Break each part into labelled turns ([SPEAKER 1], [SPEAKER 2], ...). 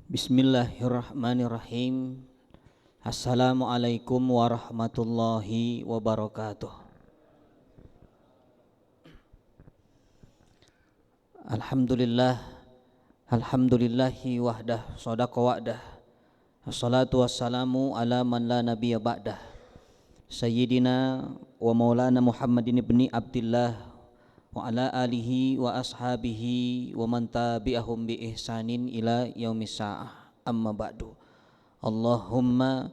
[SPEAKER 1] Bismillahirrahmanirrahim. Assalamualaikum warahmatullahi wabarakatuh. Alhamdulillah, alhamdulillahi wahdah, sadaqa wa'dah. Assalatu wassalamu ala man la nabiyya ba'dah. Sayyidina wa maulana Muhammadin ibni Abdillah wa ala alihi wa ashabihi wa man tabi'ahum bi ihsanin ila yaumis sa'ah. Amma ba'du. Allahumma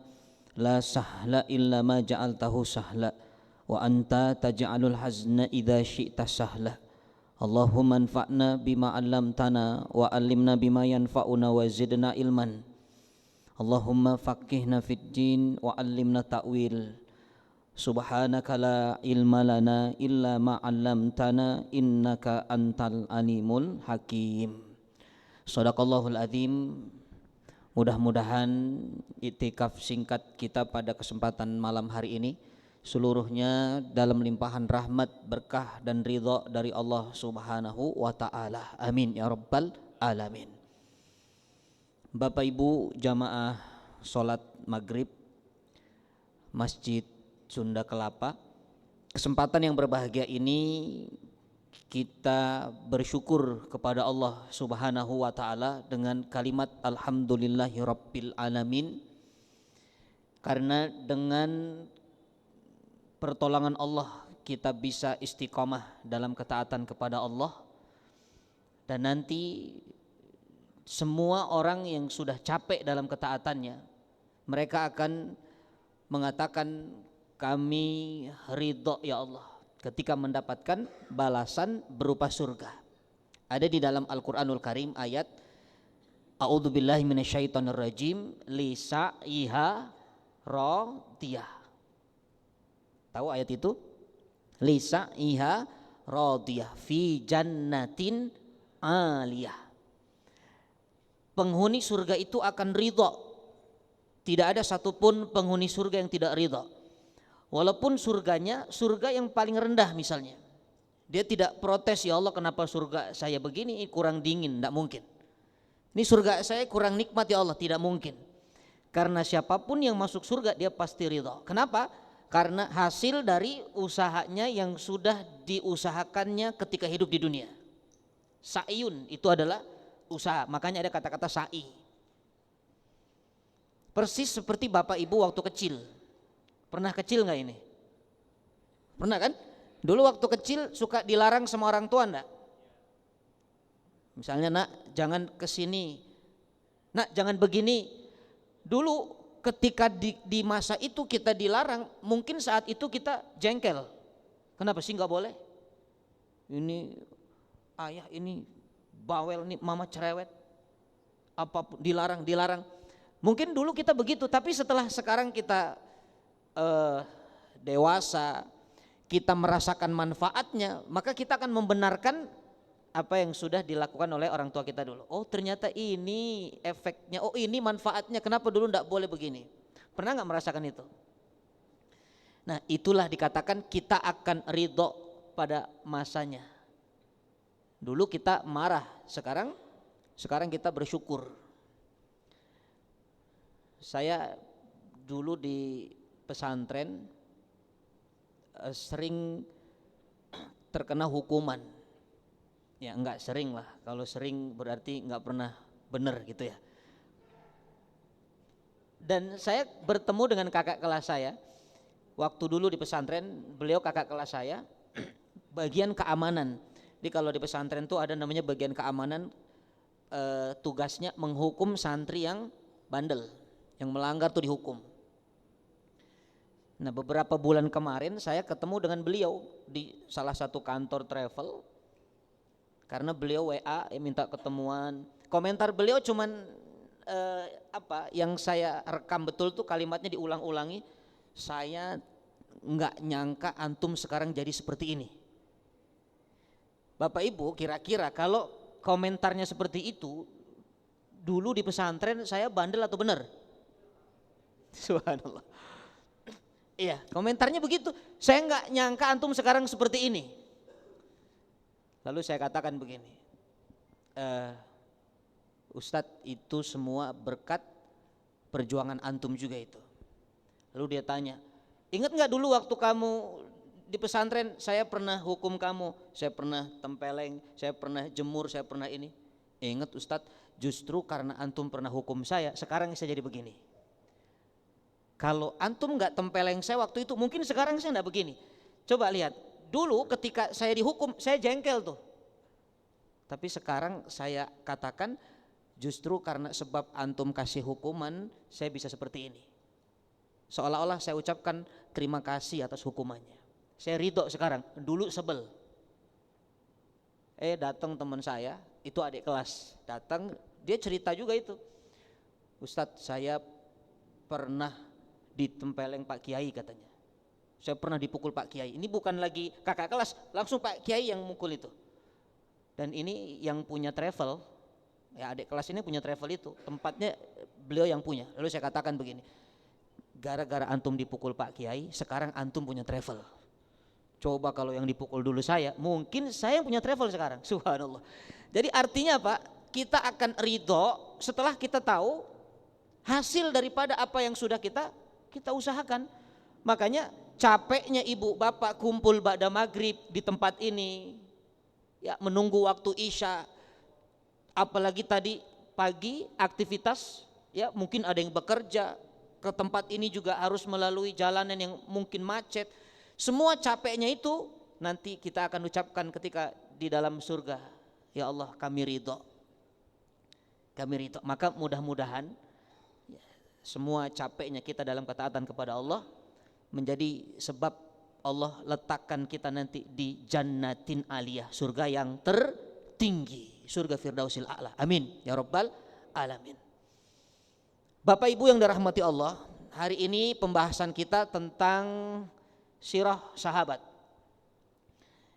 [SPEAKER 1] la sahla illa ma ja'altahu sahla wa anta taj'alul hazna idza syi'ta sahla. Allahumma anfa'na bima 'allamtana wa 'allimna bima yanfa'una wa zidna ilman. Allahumma faqihna fid din wa 'allimna ta'wil. Subhanaka la ilma lana illa ma 'allamtana innaka antal alimul hakim. Shadaqallahul azim. Mudah-mudahan iktikaf singkat kita pada kesempatan malam hari ini seluruhnya dalam limpahan rahmat, berkah dan ridha dari Allah Subhanahu wa taala. Amin ya rabbal alamin. Bapak Ibu jamaah salat maghrib Masjid Sunda Kelapa, kesempatan yang berbahagia ini kita bersyukur kepada Allah Subhanahu wa taala dengan kalimat alhamdulillahirabbil alamin, karena dengan pertolongan Allah kita bisa istiqomah dalam ketaatan kepada Allah, dan nanti semua orang yang sudah capek dalam ketaatannya mereka akan mengatakan kami ridho ya Allah ketika mendapatkan balasan berupa surga. Ada di dalam Al-Qur'anul Karim ayat A'udzubillahi minasyaitonirrajim lisa'iha radiyah. Tahu ayat itu? Lisa'iha radiyah fi jannatin aliyah. Penghuni surga itu akan ridho. Tidak ada satupun penghuni surga yang tidak ridho. Walaupun surganya surga yang paling rendah misalnya, dia tidak protes, ya Allah kenapa surga saya begini, kurang dingin, tidak mungkin. Ini surga saya kurang nikmat ya Allah, tidak mungkin. Karena siapapun yang masuk surga dia pasti ridho. Kenapa? Karena hasil dari usahanya yang sudah diusahakannya ketika hidup di dunia. Sa'iyun itu adalah usaha, makanya ada kata-kata sa'i. Persis seperti bapak ibu waktu kecil. Pernah kecil nggak ini? Pernah kan? Dulu waktu kecil suka dilarang sama orang tua enggak? Misalnya, nak jangan kesini, nak jangan begini. Dulu ketika di masa itu kita dilarang, mungkin saat itu kita jengkel. Kenapa sih nggak boleh? Ini ayah ini bawel, nih mama cerewet. Apapun dilarang. Mungkin dulu kita begitu, tapi setelah sekarang kita dewasa, kita merasakan manfaatnya, maka kita akan membenarkan apa yang sudah dilakukan oleh orang tua kita dulu. Oh ternyata ini efeknya, oh ini manfaatnya, kenapa dulu tidak boleh begini. Pernah nggak merasakan itu? Nah itulah dikatakan kita akan ridho pada masanya. Dulu kita marah, sekarang kita bersyukur. Saya dulu di pesantren sering terkena hukuman. Ya enggak sering lah, kalau sering berarti enggak pernah benar gitu ya. Dan saya bertemu dengan kakak kelas saya waktu dulu di pesantren, beliau kakak kelas saya bagian keamanan. Jadi kalau di pesantren tuh ada namanya bagian keamanan, tugasnya menghukum santri yang bandel, yang melanggar tuh dihukum. Nah beberapa bulan kemarin saya ketemu dengan beliau di salah satu kantor travel, karena beliau WA minta ketemuan. Komentar beliau cuman yang saya rekam betul tuh kalimatnya diulang-ulangi, saya nggak nyangka antum sekarang jadi seperti ini. Bapak Ibu kira-kira kalau komentarnya seperti itu, dulu di pesantren saya bandel atau benar? Subhanallah. Iya, komentarnya begitu. Saya nggak nyangka antum sekarang seperti ini. Lalu saya katakan begini, Ustadz, itu semua berkat perjuangan antum juga itu. Lalu dia tanya, ingat nggak dulu waktu kamu di pesantren saya pernah hukum kamu, saya pernah tempeleng, saya pernah jemur, saya pernah ini. Ingat Ustadz, justru karena antum pernah hukum saya, sekarang saya jadi begini. Kalau antum nggak tempeleng saya waktu itu, mungkin sekarang saya nggak begini. Coba lihat, dulu ketika saya dihukum, saya jengkel tuh. Tapi sekarang saya katakan, justru karena sebab antum kasih hukuman, saya bisa seperti ini. Seolah-olah saya ucapkan terima kasih atas hukumannya. Saya ridho sekarang, dulu sebel. Datang teman saya, itu adik kelas, datang, dia cerita juga itu. Ustadz, saya pernah ditempeleng Pak Kiai katanya. Saya pernah dipukul Pak Kiai. Ini bukan lagi kakak kelas, langsung Pak Kiai yang mukul itu. Dan ini yang punya travel, ya adik kelas ini punya travel itu, tempatnya beliau yang punya. Lalu saya katakan begini, gara-gara antum dipukul Pak Kiai, sekarang antum punya travel. Coba kalau yang dipukul dulu saya, mungkin saya yang punya travel sekarang. Subhanallah. Jadi artinya apa? Kita akan ridho setelah kita tahu hasil daripada apa yang sudah kita usahakan. Makanya capeknya ibu bapak kumpul ba'da maghrib di tempat ini, ya menunggu waktu isya, apalagi tadi pagi aktivitas, ya mungkin ada yang bekerja, ke tempat ini juga harus melalui jalanan yang mungkin macet. Semua capeknya itu nanti kita akan ucapkan ketika di dalam surga, ya Allah kami ridho. Kami ridho. Maka mudah-mudahan ya, semua capeknya kita dalam ketaatan kepada Allah menjadi sebab Allah letakkan kita nanti di jannatin aliyah, surga yang tertinggi, surga Firdausil A'la. Amin ya rabbal alamin. Bapak Ibu yang dirahmati Allah, hari ini pembahasan kita tentang sirah sahabat,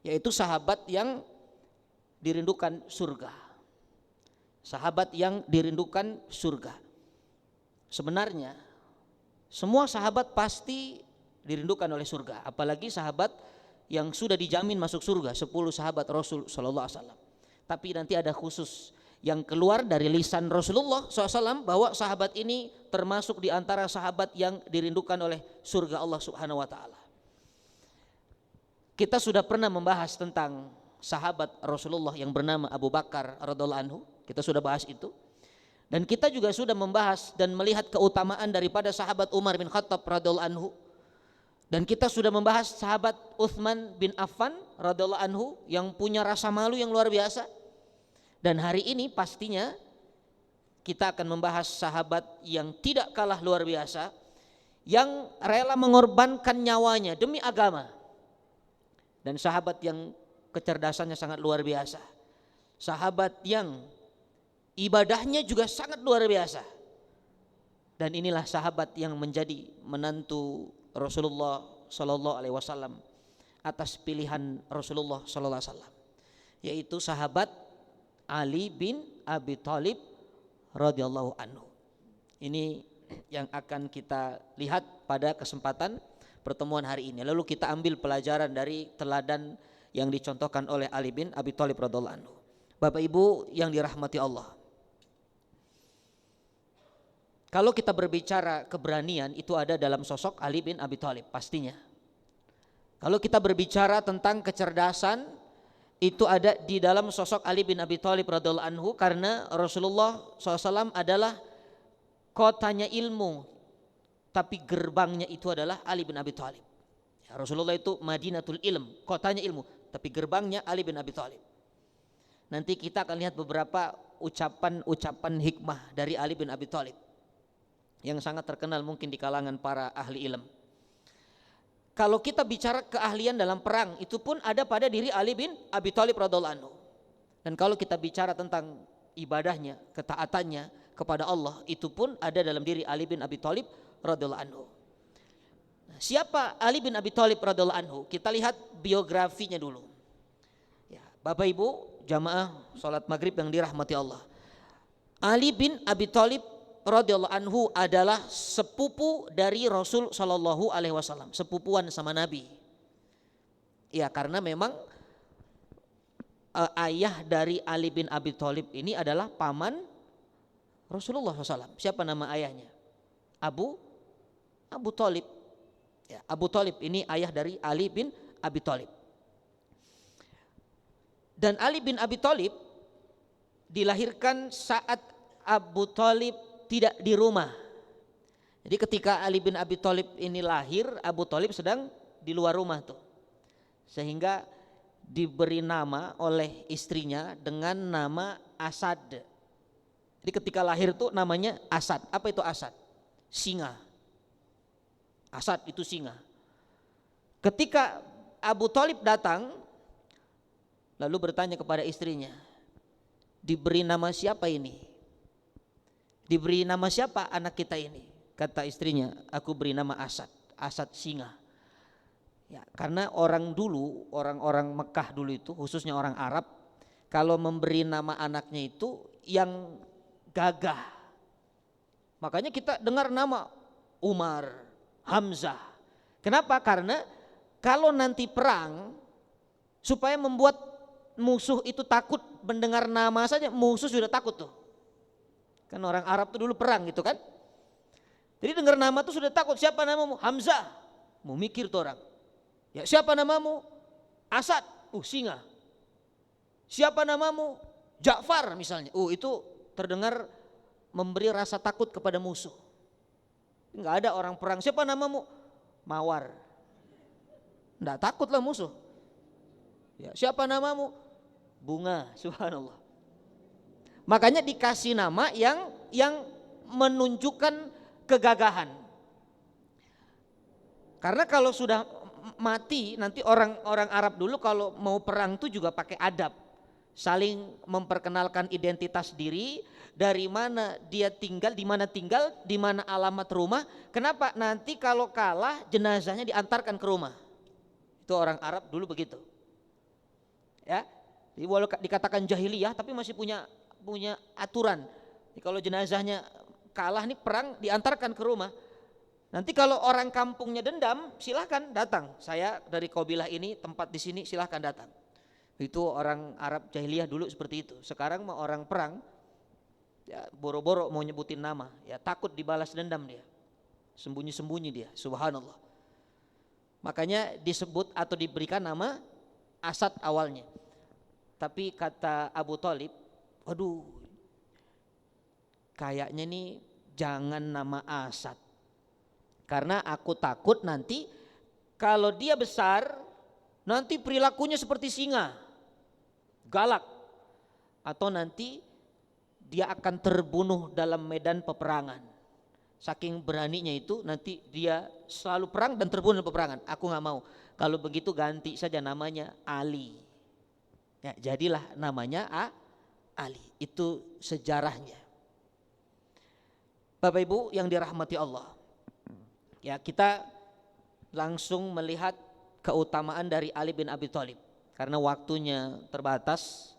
[SPEAKER 1] yaitu sahabat yang dirindukan surga. Sahabat yang dirindukan surga. Sebenarnya semua sahabat pasti dirindukan oleh surga, apalagi sahabat yang sudah dijamin masuk surga, 10 sahabat Rasul sallallahu alaihi wasallam. Tapi nanti ada khusus yang keluar dari lisan Rasulullah SAW bahwa sahabat ini termasuk di antara sahabat yang dirindukan oleh surga Allah Subhanahu wa taala. Kita sudah pernah membahas tentang sahabat Rasulullah yang bernama Abu Bakar radhiyallahu anhu. Kita sudah bahas itu. Dan kita juga sudah membahas dan melihat keutamaan daripada sahabat Umar bin Khattab radhiyallahu anhu. Dan kita sudah membahas sahabat Utsman bin Affan radhiyallahu anhu yang punya rasa malu yang luar biasa. Dan hari ini pastinya kita akan membahas sahabat yang tidak kalah luar biasa, yang rela mengorbankan nyawanya demi agama. Dan sahabat yang kecerdasannya sangat luar biasa. Sahabat yang ibadahnya juga sangat luar biasa. Dan inilah sahabat yang menjadi menantu Rasulullah sallallahu alaihi wasallam atas pilihan Rasulullah sallallahu alaihi wasallam, yaitu sahabat Ali bin Abi Thalib radhiyallahu anhu. Ini yang akan kita lihat pada kesempatan pertemuan hari ini. Lalu kita ambil pelajaran dari teladan yang dicontohkan oleh Ali bin Abi Thalib radhiyallahu anhu. Bapak Ibu yang dirahmati Allah, kalau kita berbicara keberanian itu ada dalam sosok Ali bin Abi Thalib pastinya. Kalau kita berbicara tentang kecerdasan itu ada di dalam sosok Ali bin Abi Thalib radhiyallahu anhu, karena Rasulullah SAW adalah kotanya ilmu, tapi gerbangnya itu adalah Ali bin Abi Thalib. Ya, Rasulullah itu Madinatul Ilm, kotanya ilmu, tapi gerbangnya Ali bin Abi Thalib. Nanti kita akan lihat beberapa ucapan-ucapan hikmah dari Ali bin Abi Thalib yang sangat terkenal mungkin di kalangan para ahli ilm. Kalau kita bicara keahlian dalam perang, itu pun ada pada diri Ali bin Abi Thalib radhiyallahu anhu. Dan kalau kita bicara tentang ibadahnya, ketaatannya kepada Allah, itu pun ada dalam diri Ali bin Abi Thalib radhiyallahu anhu. Siapa Ali bin Abi Thalib radhiyallahu anhu? Kita lihat biografinya dulu. Ya, Bapak Ibu jamaah salat maghrib yang dirahmati Allah. Ali bin Abi Thalib radhiyallahu anhu adalah sepupu dari Rasul sallallahu alaihi wasallam, sepupuan sama Nabi. Ya, karena memang ayah dari Ali bin Abi Thalib ini adalah paman Rasulullah SAW. Siapa nama ayahnya? Abu Thalib. Ya, Abu Thalib ini ayah dari Ali bin Abi Thalib. Dan Ali bin Abi Thalib dilahirkan saat Abu Thalib tidak di rumah. Jadi ketika Ali bin Abi Thalib ini lahir, Abu Thalib sedang di luar rumah tuh. Sehingga diberi nama oleh istrinya dengan nama Asad. Jadi ketika lahir tuh namanya Asad. Apa itu Asad? Singa. Asad itu singa. Ketika Abu Thalib datang, lalu bertanya kepada istrinya, diberi nama siapa ini? Diberi nama siapa anak kita ini? Kata istrinya, aku beri nama Asad. Asad singa. Ya, karena orang dulu, orang-orang Mekah dulu itu, khususnya orang Arab, kalau memberi nama anaknya itu yang gagah. Makanya kita dengar nama Umar, Hamzah. Kenapa? Karena kalau nanti perang, supaya membuat musuh itu takut mendengar nama saja, musuh sudah takut tuh. Kan orang Arab tuh dulu perang gitu kan. Jadi dengar nama tuh sudah takut. Siapa namamu? Hamzah. Mau mikir tuh orang. Ya, siapa namamu? Asad. Singa. Siapa namamu? Ja'far misalnya. Itu terdengar memberi rasa takut kepada musuh. Enggak ada orang perang. Siapa namamu? Mawar. Enggak takutlah musuh. Ya, siapa namamu? Bunga. Subhanallah. Makanya dikasih nama yang menunjukkan kegagahan. Karena kalau sudah mati nanti orang Arab dulu kalau mau perang itu juga pakai adab. Saling memperkenalkan identitas diri, dari mana dia tinggal, di mana alamat rumah. Kenapa? Nanti kalau kalah jenazahnya diantarkan ke rumah. Itu orang Arab dulu begitu. Ya. Jadi walau dikatakan jahiliyah tapi masih punya aturan. Jadi kalau jenazahnya kalah nih perang diantarkan ke rumah. Nanti kalau orang kampungnya dendam, silahkan datang. Saya dari kabilah ini, tempat di sini, silahkan datang. Itu orang Arab jahiliyah dulu seperti itu. Sekarang mah orang perang, ya boro-boro mau nyebutin nama, ya takut dibalas dendam dia, sembunyi-sembunyi dia. Subhanallah. Makanya disebut atau diberikan nama Asad awalnya. Tapi kata Abu Thalib, waduh, kayaknya nih jangan nama Asad. Karena aku takut nanti kalau dia besar nanti perilakunya seperti singa, galak, atau nanti dia akan terbunuh dalam medan peperangan. Saking beraninya itu nanti dia selalu perang dan terbunuh dalam peperangan. Aku nggak mau. Kalau begitu ganti saja namanya Ali. Ya, jadilah namanya Ali. Itu sejarahnya. Bapak Ibu yang dirahmati Allah. Ya, kita langsung melihat keutamaan dari Ali bin Abi Thalib. Karena waktunya terbatas,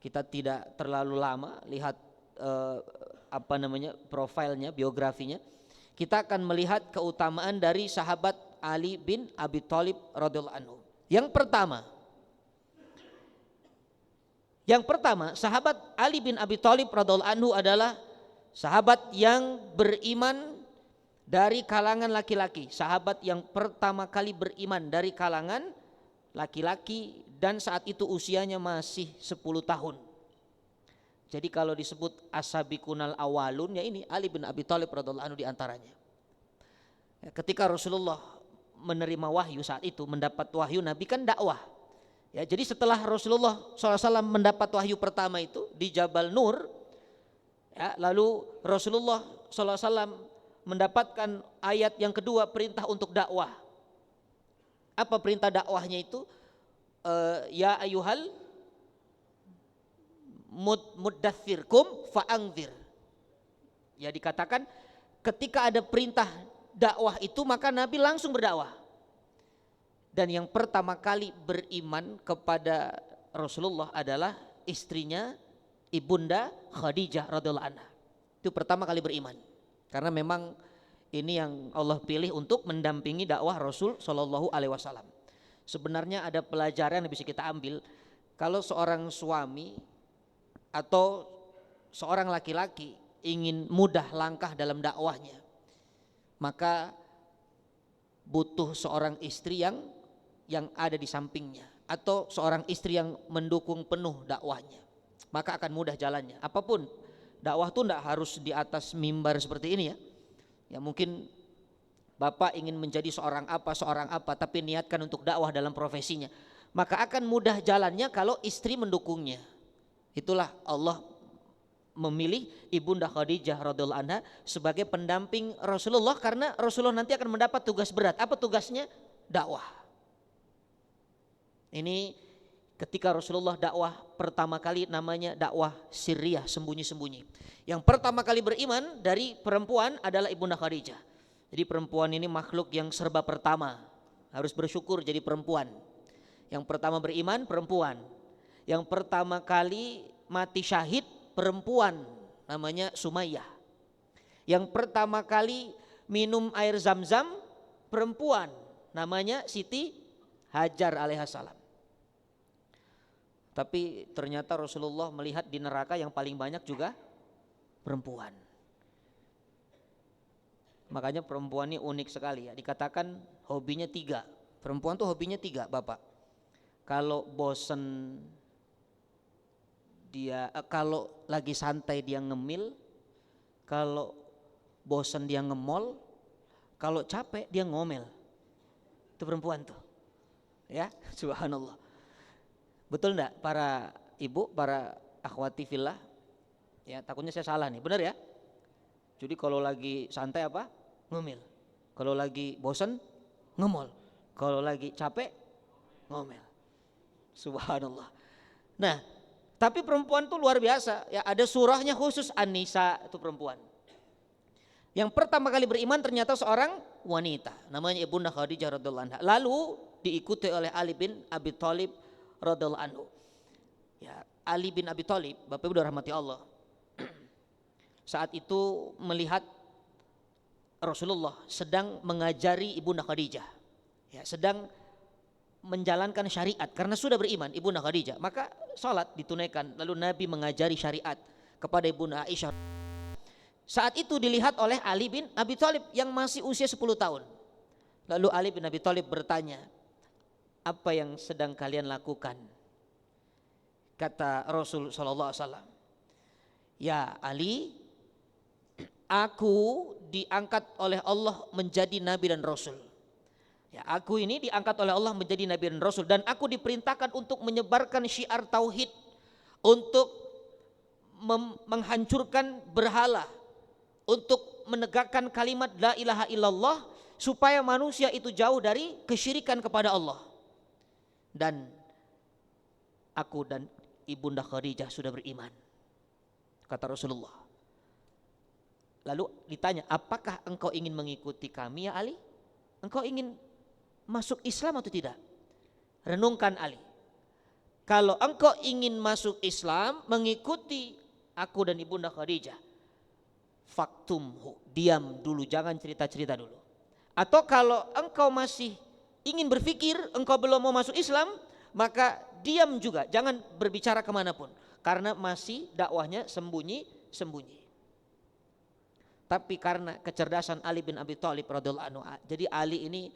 [SPEAKER 1] kita tidak terlalu lama lihat profilnya, biografinya. Kita akan melihat keutamaan dari sahabat Ali bin Abi Thalib radhiyallahu anhu. Yang pertama, sahabat Ali bin Abi Thalib radhiyallahu anhu adalah sahabat yang beriman dari kalangan laki-laki, sahabat yang pertama kali beriman dari kalangan laki-laki dan saat itu usianya masih 10 tahun. Jadi kalau disebut as-sabiqunal awalun, ya ini Ali bin Abi Thalib radhiyallahu anhu diantaranya. Ya, ketika Rasulullah menerima wahyu saat itu, mendapat wahyu, Nabi kan dakwah. Ya, jadi setelah Rasulullah SAW mendapat wahyu pertama itu di Jabal Nur, ya, lalu Rasulullah SAW mendapatkan ayat yang kedua, perintah untuk dakwah. Apa perintah dakwahnya itu? Ya ayyuhal muddathir kum fa'angzir. Ya, dikatakan ketika ada perintah dakwah itu maka Nabi langsung berdakwah. Dan yang pertama kali beriman kepada Rasulullah adalah istrinya Ibunda Khadijah radhiyallahu anha. Itu pertama kali beriman. Karena memang ini yang Allah pilih untuk mendampingi dakwah Rasul Shallallahu Alaihi Wasallam. Sebenarnya ada pelajaran yang bisa kita ambil. Kalau seorang suami atau seorang laki-laki ingin mudah langkah dalam dakwahnya, maka butuh seorang istri yang ada di sampingnya, atau seorang istri yang mendukung penuh dakwahnya, maka akan mudah jalannya. Apapun dakwah tuh tidak harus di atas mimbar seperti ini ya. Ya mungkin Bapak ingin menjadi seorang apa, tapi niatkan untuk dakwah dalam profesinya, maka akan mudah jalannya kalau istri mendukungnya. Itulah Allah memilih Ibunda Khadijah radhiyallahu anha sebagai pendamping Rasulullah, karena Rasulullah nanti akan mendapat tugas berat. Apa tugasnya? Dakwah. Ini ketika Rasulullah dakwah pertama kali, namanya dakwah sirriyah, sembunyi-sembunyi. Yang pertama kali beriman dari perempuan adalah Ibunda Khadijah. Jadi perempuan ini makhluk yang serba pertama, harus bersyukur jadi perempuan. Yang pertama beriman perempuan. Yang pertama kali mati syahid perempuan, namanya Sumayyah. Yang pertama kali minum air zam-zam perempuan, namanya Siti Hajar alaihissalam. Tapi ternyata Rasulullah melihat di neraka yang paling banyak juga perempuan. Makanya perempuan ini unik sekali ya. Dikatakan hobinya 3. Perempuan tuh hobinya 3, Bapak. Kalau bosen dia, kalau lagi santai dia ngemil, kalau bosen dia ngemol, kalau capek dia ngomel. Itu perempuan tuh. Ya, subhanallah. Betul enggak para ibu, para akhwati fillah? Ya, takutnya saya salah nih, benar ya? Jadi kalau lagi santai apa? Ngomel. Kalau lagi bosan ngemol. Kalau lagi capek ngomel. Subhanallah. Nah, tapi perempuan tuh luar biasa. Ya, ada surahnya khusus An-Nisa, itu perempuan. Yang pertama kali beriman ternyata seorang wanita, namanya Ibunda Khadijah radhiyallahu anha. Lalu diikuti oleh Ali bin Abi Thalib radhiyallahu anhu. Ya, Ali bin Abi Thalib, Bapak Ibu rahmati Allah, saat itu melihat Rasulullah sedang mengajari Ibunda Khadijah, ya, sedang menjalankan syariat karena sudah beriman Ibunda Khadijah, maka salat ditunaikan. Lalu Nabi mengajari syariat kepada Ibunda Aisyah. Saat itu dilihat oleh Ali bin Abi Thalib yang masih usia 10 tahun. Lalu Ali bin Abi Thalib bertanya, apa yang sedang kalian lakukan? Kata Rasul sallallahu alaihi wasallam, ya Ali, aku diangkat oleh Allah menjadi nabi dan rasul. Ya, aku ini diangkat oleh Allah menjadi nabi dan rasul, dan aku diperintahkan untuk menyebarkan syiar tauhid, untuk menghancurkan berhala, untuk menegakkan kalimat la ilaha illallah, supaya manusia itu jauh dari kesyirikan kepada Allah. Dan aku dan Ibunda Khadijah sudah beriman, kata Rasulullah. Lalu ditanya, apakah engkau ingin mengikuti kami ya Ali? Engkau ingin masuk Islam atau tidak? Renungkan Ali. Kalau engkau ingin masuk Islam, mengikuti aku dan Ibunda Khadijah, faktumhu, diam dulu, jangan cerita-cerita dulu. Atau kalau engkau masih ingin berpikir, engkau belum mau masuk Islam, maka diam juga, jangan berbicara kemanapun, karena masih dakwahnya sembunyi-sembunyi. Tapi karena kecerdasan Ali bin Abi Thalib radhiyallahu anhu, jadi Ali ini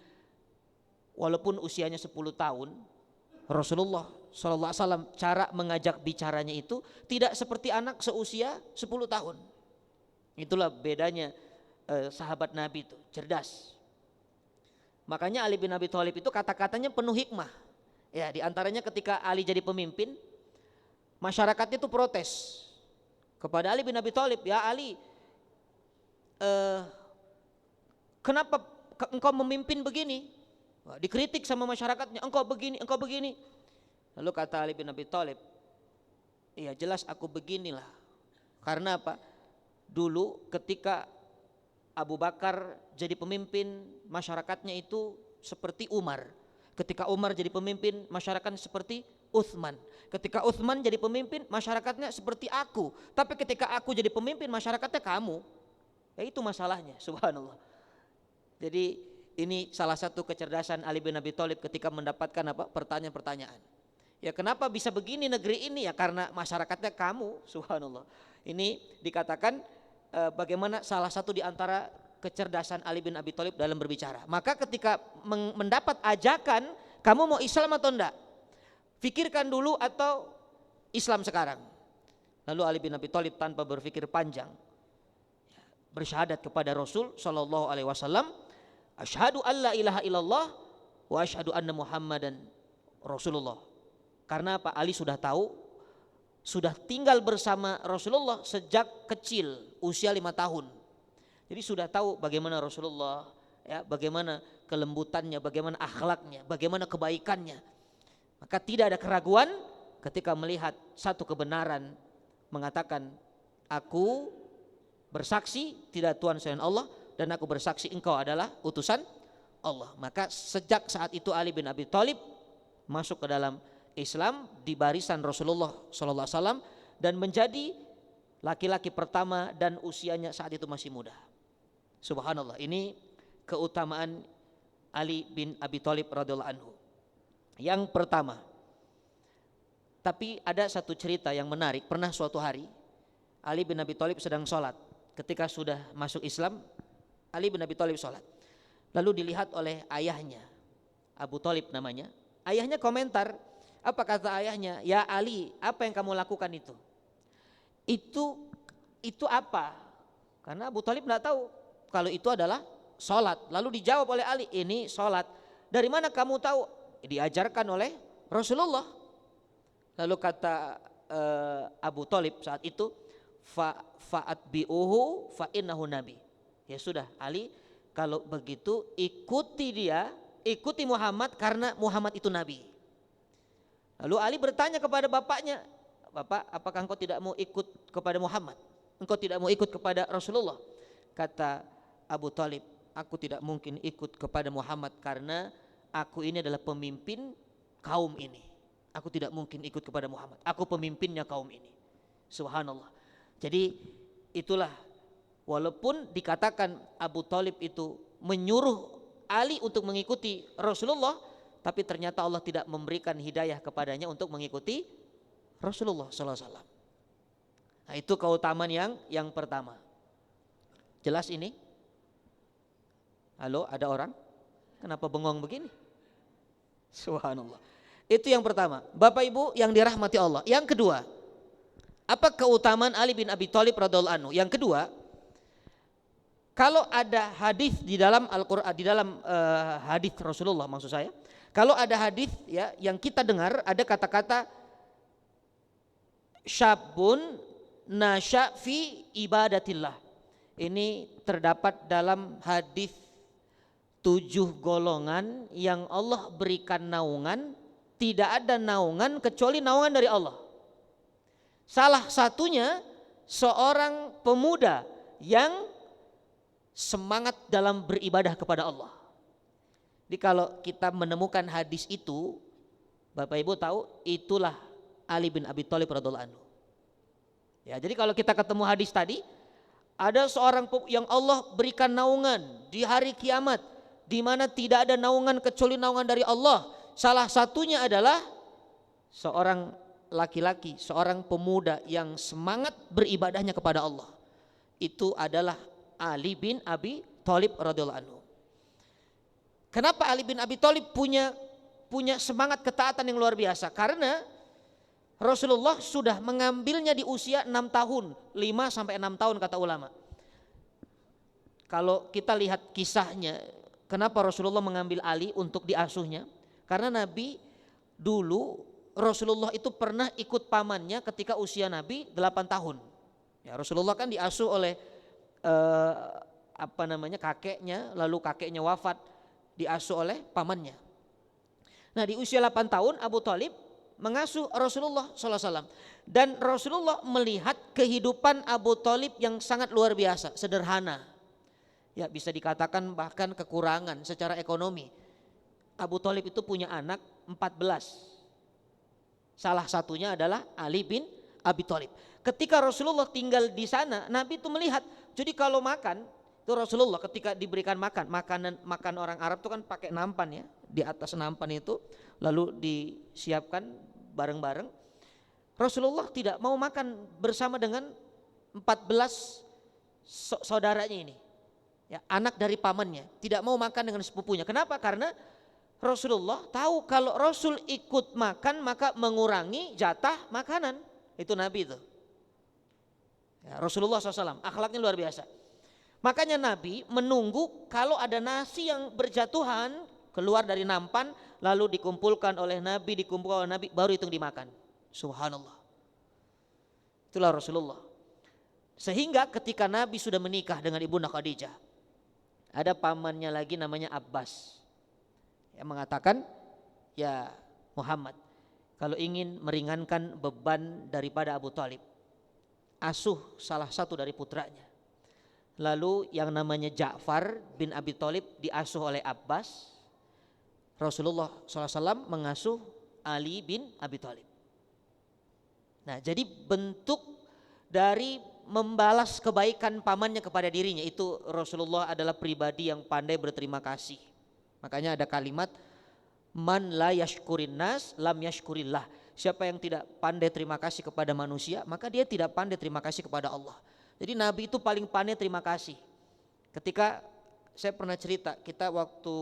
[SPEAKER 1] walaupun usianya 10 tahun, Rasulullah sallallahu alaihi wasallam cara mengajak bicaranya itu tidak seperti anak seusia 10 tahun. Itulah bedanya sahabat Nabi itu, cerdas. Makanya Ali bin Abi Thalib itu kata-katanya penuh hikmah. Ya, di antaranya ketika Ali jadi pemimpin, masyarakatnya itu protes kepada Ali bin Abi Thalib, ya Ali, kenapa engkau memimpin begini? Wah, dikritik sama masyarakatnya, engkau begini, engkau begini. Lalu kata Ali bin Abi Thalib, iya jelas aku beginilah. Karena apa? Dulu ketika Abu Bakar jadi pemimpin, masyarakatnya itu seperti Umar. Ketika Umar jadi pemimpin, masyarakatnya seperti Utsman. Ketika Utsman jadi pemimpin, masyarakatnya seperti aku. Tapi ketika aku jadi pemimpin, masyarakatnya kamu. Ya itu masalahnya, subhanallah. Jadi ini salah satu kecerdasan Ali bin Abi Thalib ketika mendapatkan pertanyaan-pertanyaan. Ya kenapa bisa begini negeri ini? Ya karena masyarakatnya kamu, subhanallah. Ini dikatakan bagaimana salah satu di antara kecerdasan Ali bin Abi Thalib dalam berbicara. Maka ketika mendapat ajakan, kamu mau Islam atau enggak? Fikirkan dulu atau Islam sekarang. Lalu Ali bin Abi Thalib tanpa berpikir panjang bersyahadat kepada Rasul sallallahu alaihi wasallam, asyhadu alla ilaha illallah wa asyhadu anna Muhammadan Rasulullah. Karena apa? Ali sudah tahu, sudah tinggal bersama Rasulullah sejak kecil, usia 5 tahun. Jadi sudah tahu bagaimana Rasulullah, ya, bagaimana kelembutannya, bagaimana akhlaknya, bagaimana kebaikannya. Maka tidak ada keraguan ketika melihat satu kebenaran, mengatakan, aku bersaksi tidak Tuhan selain Allah dan aku bersaksi engkau adalah utusan Allah. Maka sejak saat itu Ali bin Abi Thalib masuk ke dalam Islam di barisan Rasulullah sallallahu alaihi wasallam dan menjadi laki-laki pertama dan usianya saat itu masih muda. Subhanallah, ini keutamaan Ali bin Abi Thalib radhiyallahu anhu. Yang pertama. Tapi ada satu cerita yang menarik. Pernah suatu hari Ali bin Abi Thalib sedang sholat. Ketika sudah masuk Islam, Ali bin Abi Thalib sholat. Lalu dilihat oleh ayahnya, Abu Thalib namanya. Ayahnya komentar, apa kata ayahnya? Ya Ali, apa yang kamu lakukan itu? Itu apa? Karena Abu Thalib tidak tahu kalau itu adalah sholat. Lalu dijawab oleh Ali, ini sholat. Dari mana kamu tahu? Diajarkan oleh Rasulullah. Lalu kata Abu Thalib saat itu, fa'atbi'uhu fa'innahu nabi. Ya sudah Ali, kalau begitu ikuti dia, ikuti Muhammad karena Muhammad itu nabi. Lalu Ali bertanya kepada bapaknya, Bapak, apakah engkau tidak mau ikut kepada Muhammad? Engkau tidak mau ikut kepada Rasulullah? Kata Abu Thalib, aku tidak mungkin ikut kepada Muhammad karena aku ini adalah pemimpin kaum ini. Aku tidak mungkin ikut kepada Muhammad. Aku pemimpinnya kaum ini. Subhanallah. Jadi itulah, walaupun dikatakan Abu Thalib itu menyuruh Ali untuk mengikuti Rasulullah, tapi ternyata Allah tidak memberikan hidayah kepadanya untuk mengikuti Rasulullah SAW. Nah, itu keutamaan yang pertama. Jelas ini? Halo, ada orang? Kenapa bengong begini? Subhanallah. Itu yang pertama. Bapak Ibu yang dirahmati Allah. Yang kedua, apa keutamaan Ali bin Abi Thalib radhiyallahu anhu? Yang kedua, kalau ada hadis di dalam Al-Qur'an, di dalam hadis Rasulullah maksud saya, kalau ada hadis ya yang kita dengar ada kata-kata syabun nasya fi ibadatillah. Ini terdapat dalam hadis 7 golongan yang Allah berikan naungan, tidak ada naungan kecuali naungan dari Allah. Salah satunya seorang pemuda yang semangat dalam beribadah kepada Allah. Jadi kalau kita menemukan hadis itu, Bapak Ibu tahu itulah Ali bin Abi Thalib radhiyallahu anhu. Ya, jadi kalau kita ketemu hadis tadi, ada seorang yang Allah berikan naungan di hari kiamat, di mana tidak ada naungan kecuali naungan dari Allah. Salah satunya adalah seorang laki-laki, seorang pemuda yang semangat beribadahnya kepada Allah. Itu adalah Ali bin Abi Thalib radhiyallahu anhu. Kenapa Ali bin Abi Thalib punya semangat ketaatan yang luar biasa? Karena Rasulullah sudah mengambilnya di usia 6 tahun, 5 sampai 6 tahun kata ulama. Kalau kita lihat kisahnya, kenapa Rasulullah mengambil Ali untuk diasuhnya? Karena Nabi dulu, Rasulullah itu pernah ikut pamannya ketika usia Nabi 8 tahun. Ya, Rasulullah kan diasuh oleh kakeknya, lalu kakeknya wafat, diasuh oleh pamannya. Nah, di usia 8 tahun Abu Thalib mengasuh Rasulullah SAW. Dan Rasulullah melihat kehidupan Abu Thalib yang sangat luar biasa, sederhana. Ya, bisa dikatakan bahkan kekurangan secara ekonomi. Abu Thalib itu punya anak 14. Salah satunya adalah Ali bin Abi Thalib. Ketika Rasulullah tinggal di sana, Nabi itu melihat. Jadi kalau makan, itu Rasulullah ketika diberikan makan orang Arab itu kan pakai nampan ya, di atas nampan itu lalu disiapkan bareng-bareng. Rasulullah tidak mau makan bersama dengan 14 saudaranya ini, ya, anak dari pamannya, tidak mau makan dengan sepupunya. Kenapa? Karena Rasulullah tahu kalau Rasul ikut makan maka mengurangi jatah makanan. Itu Nabi itu. Ya, Rasulullah SAW akhlaknya luar biasa. Makanya Nabi menunggu kalau ada nasi yang berjatuhan keluar dari nampan, lalu dikumpulkan oleh Nabi, baru itu dimakan. Subhanallah. Itulah Rasulullah. Sehingga ketika Nabi sudah menikah dengan Ibunda Khadijah, ada pamannya lagi namanya Abbas yang mengatakan, ya Muhammad, kalau ingin meringankan beban daripada Abu Thalib, asuh salah satu dari putranya. Lalu yang namanya Ja'far bin Abi Thalib diasuh oleh Abbas. Rasulullah SAW mengasuh Ali bin Abi Thalib. Nah, jadi bentuk dari membalas kebaikan pamannya kepada dirinya, itu Rasulullah adalah pribadi yang pandai berterima kasih. Makanya ada kalimat man la yashkurin nas lam yashkurillah. Siapa yang tidak pandai terima kasih kepada manusia, maka dia tidak pandai terima kasih kepada Allah. Jadi Nabi itu paling pandai terima kasih. Ketika saya pernah cerita, kita waktu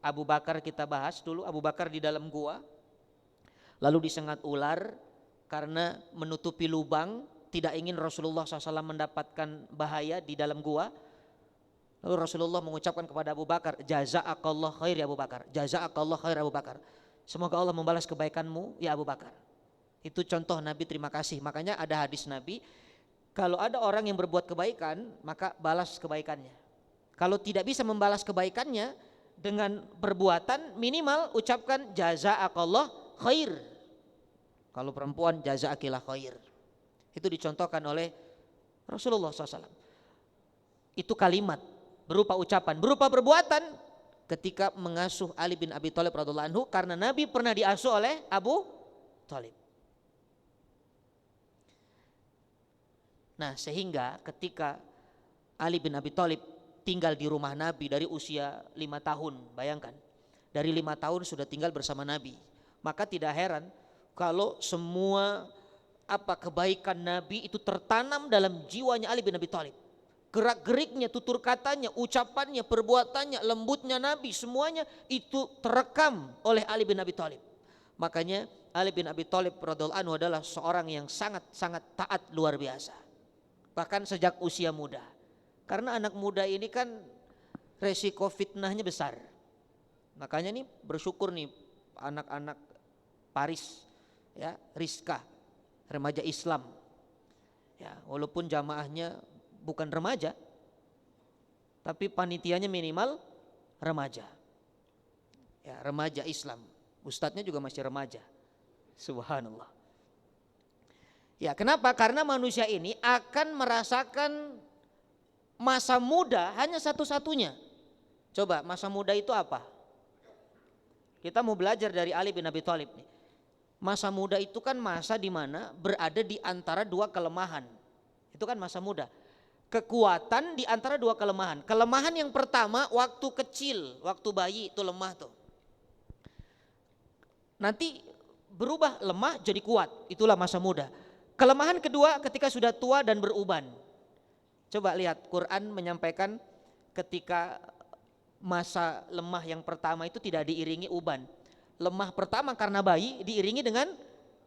[SPEAKER 1] Abu Bakar kita bahas dulu, Abu Bakar di dalam gua, lalu disengat ular karena menutupi lubang, tidak ingin Rasulullah SAW mendapatkan bahaya di dalam gua. Lalu Rasulullah mengucapkan kepada Abu Bakar, jazaakallah khair ya Abu Bakar, jazaakallah khair Abu Bakar. Semoga Allah membalas kebaikanmu ya Abu Bakar. Itu contoh Nabi terima kasih. Makanya ada hadis Nabi, kalau ada orang yang berbuat kebaikan, maka balas kebaikannya. Kalau tidak bisa membalas kebaikannya dengan perbuatan, minimal ucapkan jazaakallah khair. Kalau perempuan jazaakillah khair. Itu dicontohkan oleh Rasulullah SAW. Itu kalimat berupa ucapan, berupa perbuatan ketika mengasuh Ali bin Abi Thalib radhiyallahu anhu, karena Nabi pernah diasuh oleh Abu Thalib. Nah, sehingga ketika Ali bin Abi Thalib tinggal di rumah Nabi dari usia 5 tahun, bayangkan, dari 5 tahun sudah tinggal bersama Nabi, maka tidak heran kalau semua kebaikan Nabi itu tertanam dalam jiwanya Ali bin Abi Thalib. Gerak-geriknya, tutur katanya, ucapannya, perbuatannya, lembutnya Nabi, semuanya itu terekam oleh Ali bin Abi Thalib. Makanya Ali bin Abi Thalib radhiyallahu anhu adalah seorang yang sangat-sangat taat luar biasa. Bahkan sejak usia muda. Karena anak muda ini kan resiko fitnahnya besar. Makanya nih bersyukur nih anak-anak Paris, ya, Rizka, remaja Islam. Ya, walaupun jamaahnya bukan remaja, tapi panitianya minimal remaja. Ya, remaja Islam. Ustadznya juga masih remaja. Subhanallah. Ya, kenapa? Karena manusia ini akan merasakan masa muda hanya satu-satunya. Coba, masa muda itu apa? Kita mau belajar dari Ali bin Abi Thalib nih. Masa muda itu kan masa di mana berada di antara dua kelemahan. Itu kan masa muda. Kekuatan di antara dua kelemahan. Kelemahan yang pertama waktu kecil, waktu bayi itu lemah tuh. Nanti berubah lemah jadi kuat, itulah masa muda. Kelemahan kedua ketika sudah tua dan beruban. Coba lihat Quran menyampaikan ketika masa lemah yang pertama itu tidak diiringi uban. Lemah pertama karena bayi diiringi dengan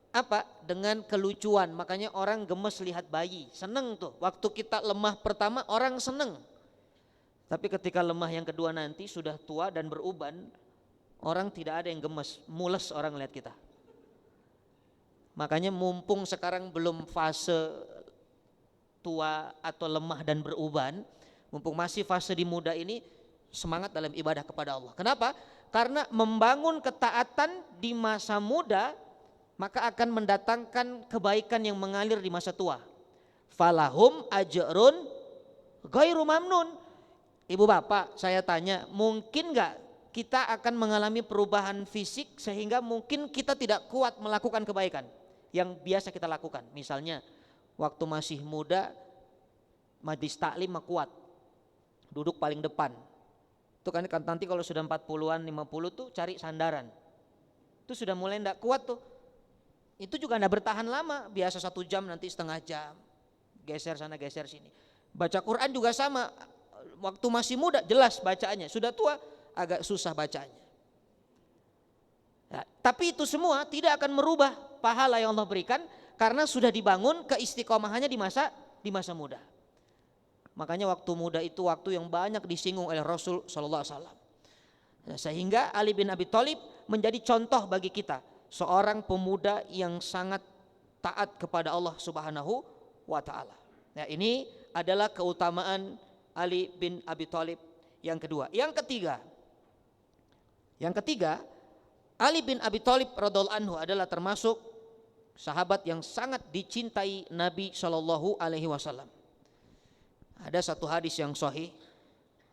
[SPEAKER 1] apa? Dengan kelucuan. Makanya orang gemes lihat bayi, seneng tuh. Waktu kita lemah pertama orang seneng. Tapi ketika lemah yang kedua nanti sudah tua dan beruban, orang tidak ada yang gemes, mules orang lihat kita. Makanya mumpung sekarang belum fase tua atau lemah dan beruban, mumpung masih fase di muda ini, semangat dalam ibadah kepada Allah. Kenapa? Karena membangun ketaatan di masa muda maka akan mendatangkan kebaikan yang mengalir di masa tua. Falahum ajrun ghairu mamnun. Ibu bapak, saya tanya, mungkin gak kita akan mengalami perubahan fisik sehingga mungkin kita tidak kuat melakukan kebaikan yang biasa kita lakukan. Misalnya waktu masih muda majlis taklim kuat, duduk paling depan. Itu kan nanti kalau sudah 40-an 50 tuh cari sandaran. Itu sudah mulai enggak kuat tuh. Itu juga enggak bertahan lama, biasa 1 jam nanti setengah jam. Geser sana geser sini. Baca Quran juga sama, waktu masih muda jelas bacaannya, sudah tua agak susah bacanya. Ya, tapi itu semua tidak akan merubah pahala yang Allah berikan karena sudah dibangun keistiqomahannya di masa muda. Makanya waktu muda itu waktu yang banyak disinggung oleh Rasul sallallahu alaihi wasallam. Sehingga Ali bin Abi Thalib menjadi contoh bagi kita, seorang pemuda yang sangat taat kepada Allah Subhanahu wa taala. Nah, ini adalah keutamaan Ali bin Abi Thalib yang kedua. Yang ketiga, Ali bin Abi Thalib radhiyallahu anhu adalah termasuk sahabat yang sangat dicintai Nabi sallallahu alaihi wasallam. Ada satu hadis yang sahih,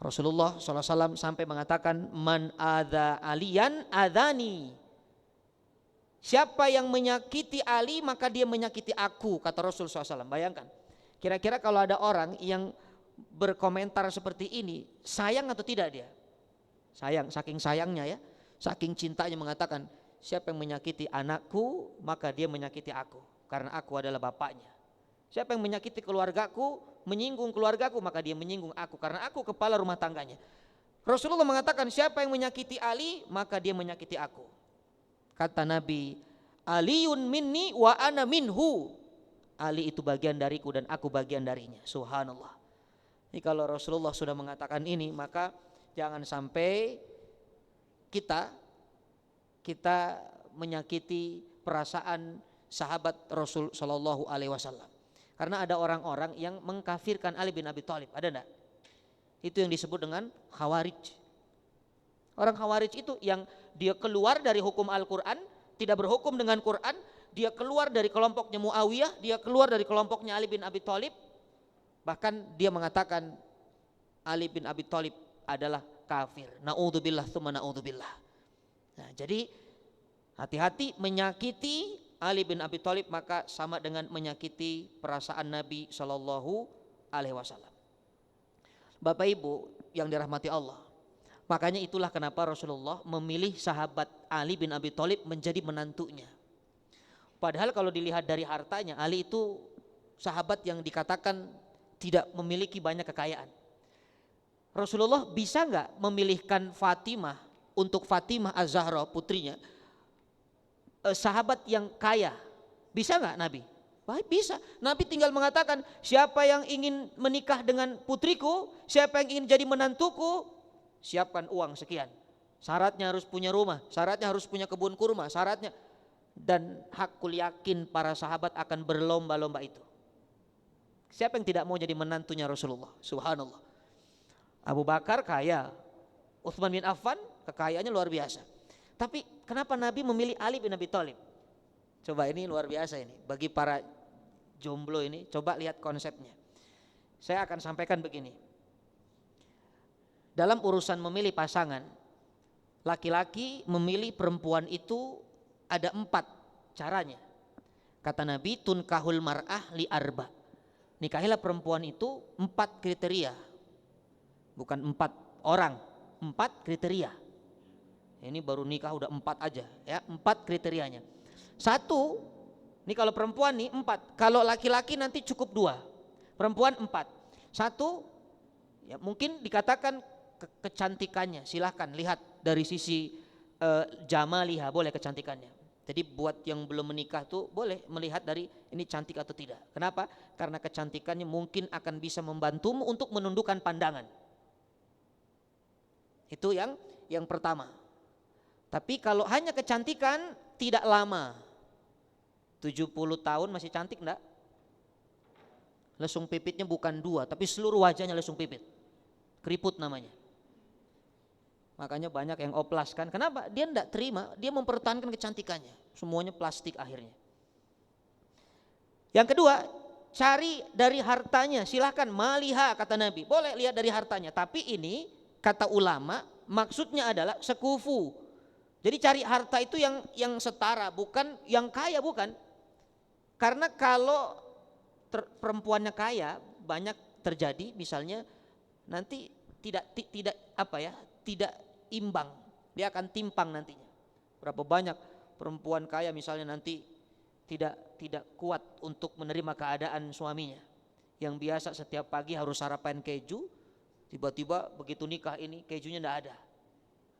[SPEAKER 1] Rasulullah SAW sampai mengatakan, man adza aliyan adani. Siapa yang menyakiti Ali maka dia menyakiti aku, kata Rasul SAW. Bayangkan, kira-kira kalau ada orang yang berkomentar seperti ini, sayang atau tidak dia? Sayang, saking sayangnya ya, saking cintanya mengatakan, siapa yang menyakiti anakku maka dia menyakiti aku, karena aku adalah bapaknya. Siapa yang menyakiti keluargaku, menyinggung keluargaku, maka dia menyinggung aku, karena aku kepala rumah tangganya. Rasulullah mengatakan, siapa yang menyakiti Ali maka dia menyakiti aku. Kata Nabi, Aliun minni wa ana minhu. Ali itu bagian dariku dan aku bagian darinya. Subhanallah. Ini kalau Rasulullah sudah mengatakan ini, maka jangan sampai kita menyakiti perasaan sahabat Rasul sallallahu alaihi wasallam. Karena ada orang-orang yang mengkafirkan Ali bin Abi Thalib, ada enggak? Itu yang disebut dengan Khawarij. Orang Khawarij itu yang dia keluar dari hukum Al-Quran, tidak berhukum dengan Quran, dia keluar dari kelompoknya Muawiyah, dia keluar dari kelompoknya Ali bin Abi Thalib. Bahkan dia mengatakan Ali bin Abi Thalib adalah kafir. Na'udzubillah tsumma na'udzubillah. Nah, jadi hati-hati, menyakiti Ali bin Abi Thalib maka sama dengan menyakiti perasaan Nabi Shallallahu alaihi wasallam. Bapak Ibu yang dirahmati Allah, makanya itulah kenapa Rasulullah memilih sahabat Ali bin Abi Thalib menjadi menantunya. Padahal kalau dilihat dari hartanya, Ali itu sahabat yang dikatakan tidak memiliki banyak kekayaan. Rasulullah bisa nggak memilihkan Fatimah untuk Fatimah Az-Zahra putrinya, sahabat yang kaya? Bisa nggak Nabi? Baik, bisa. Nabi tinggal mengatakan, siapa yang ingin menikah dengan putriku, siapa yang ingin jadi menantuku, siapkan uang sekian. Syaratnya harus punya rumah, syaratnya harus punya kebun kurma, syaratnya. Dan hakul yakin para sahabat akan berlomba-lomba itu. Siapa yang tidak mau jadi menantunya Rasulullah? Subhanallah. Abu Bakar kaya, Utsman bin Affan kekayaannya luar biasa. Tapi kenapa Nabi memilih Ali bin Abi Thalib? Coba, ini luar biasa ini. Bagi para jomblo ini, coba lihat konsepnya. Saya akan sampaikan begini. Dalam urusan memilih pasangan, laki-laki memilih perempuan itu ada 4 caranya. Kata Nabi, tunkahul mar'ah li arba. Nikahilah perempuan itu 4 kriteria. Bukan 4 orang, 4 kriteria. Ini baru nikah udah 4 aja ya, 4 kriterianya. 1, ini kalau perempuan nih 4, kalau laki-laki nanti cukup 2, perempuan 4. 1, ya mungkin dikatakan kecantikannya, silahkan lihat dari sisi jamaliha, boleh kecantikannya. Jadi buat yang belum menikah tuh boleh melihat dari ini cantik atau tidak. Kenapa? Karena kecantikannya mungkin akan bisa membantumu untuk menundukkan pandangan. Itu yang pertama. Tapi kalau hanya kecantikan tidak lama. 70 tahun masih cantik enggak? Lesung pipitnya bukan 2, tapi seluruh wajahnya lesung pipit. Keriput namanya. Makanya banyak yang oplas kan. Kenapa? Dia enggak terima, dia mempertahankan kecantikannya. Semuanya plastik akhirnya. Yang kedua, cari dari hartanya. Silahkan maliha, kata Nabi. Boleh lihat dari hartanya. Tapi ini kata ulama maksudnya adalah sekufu. Jadi cari harta itu yang setara, bukan yang kaya, bukan. Karena kalau perempuannya kaya, banyak terjadi misalnya nanti tidak imbang, dia akan timpang nantinya. Berapa banyak perempuan kaya misalnya nanti tidak kuat untuk menerima keadaan suaminya. yang biasa setiap pagi harus sarapan keju, tiba-tiba begitu nikah ini kejunya enggak ada,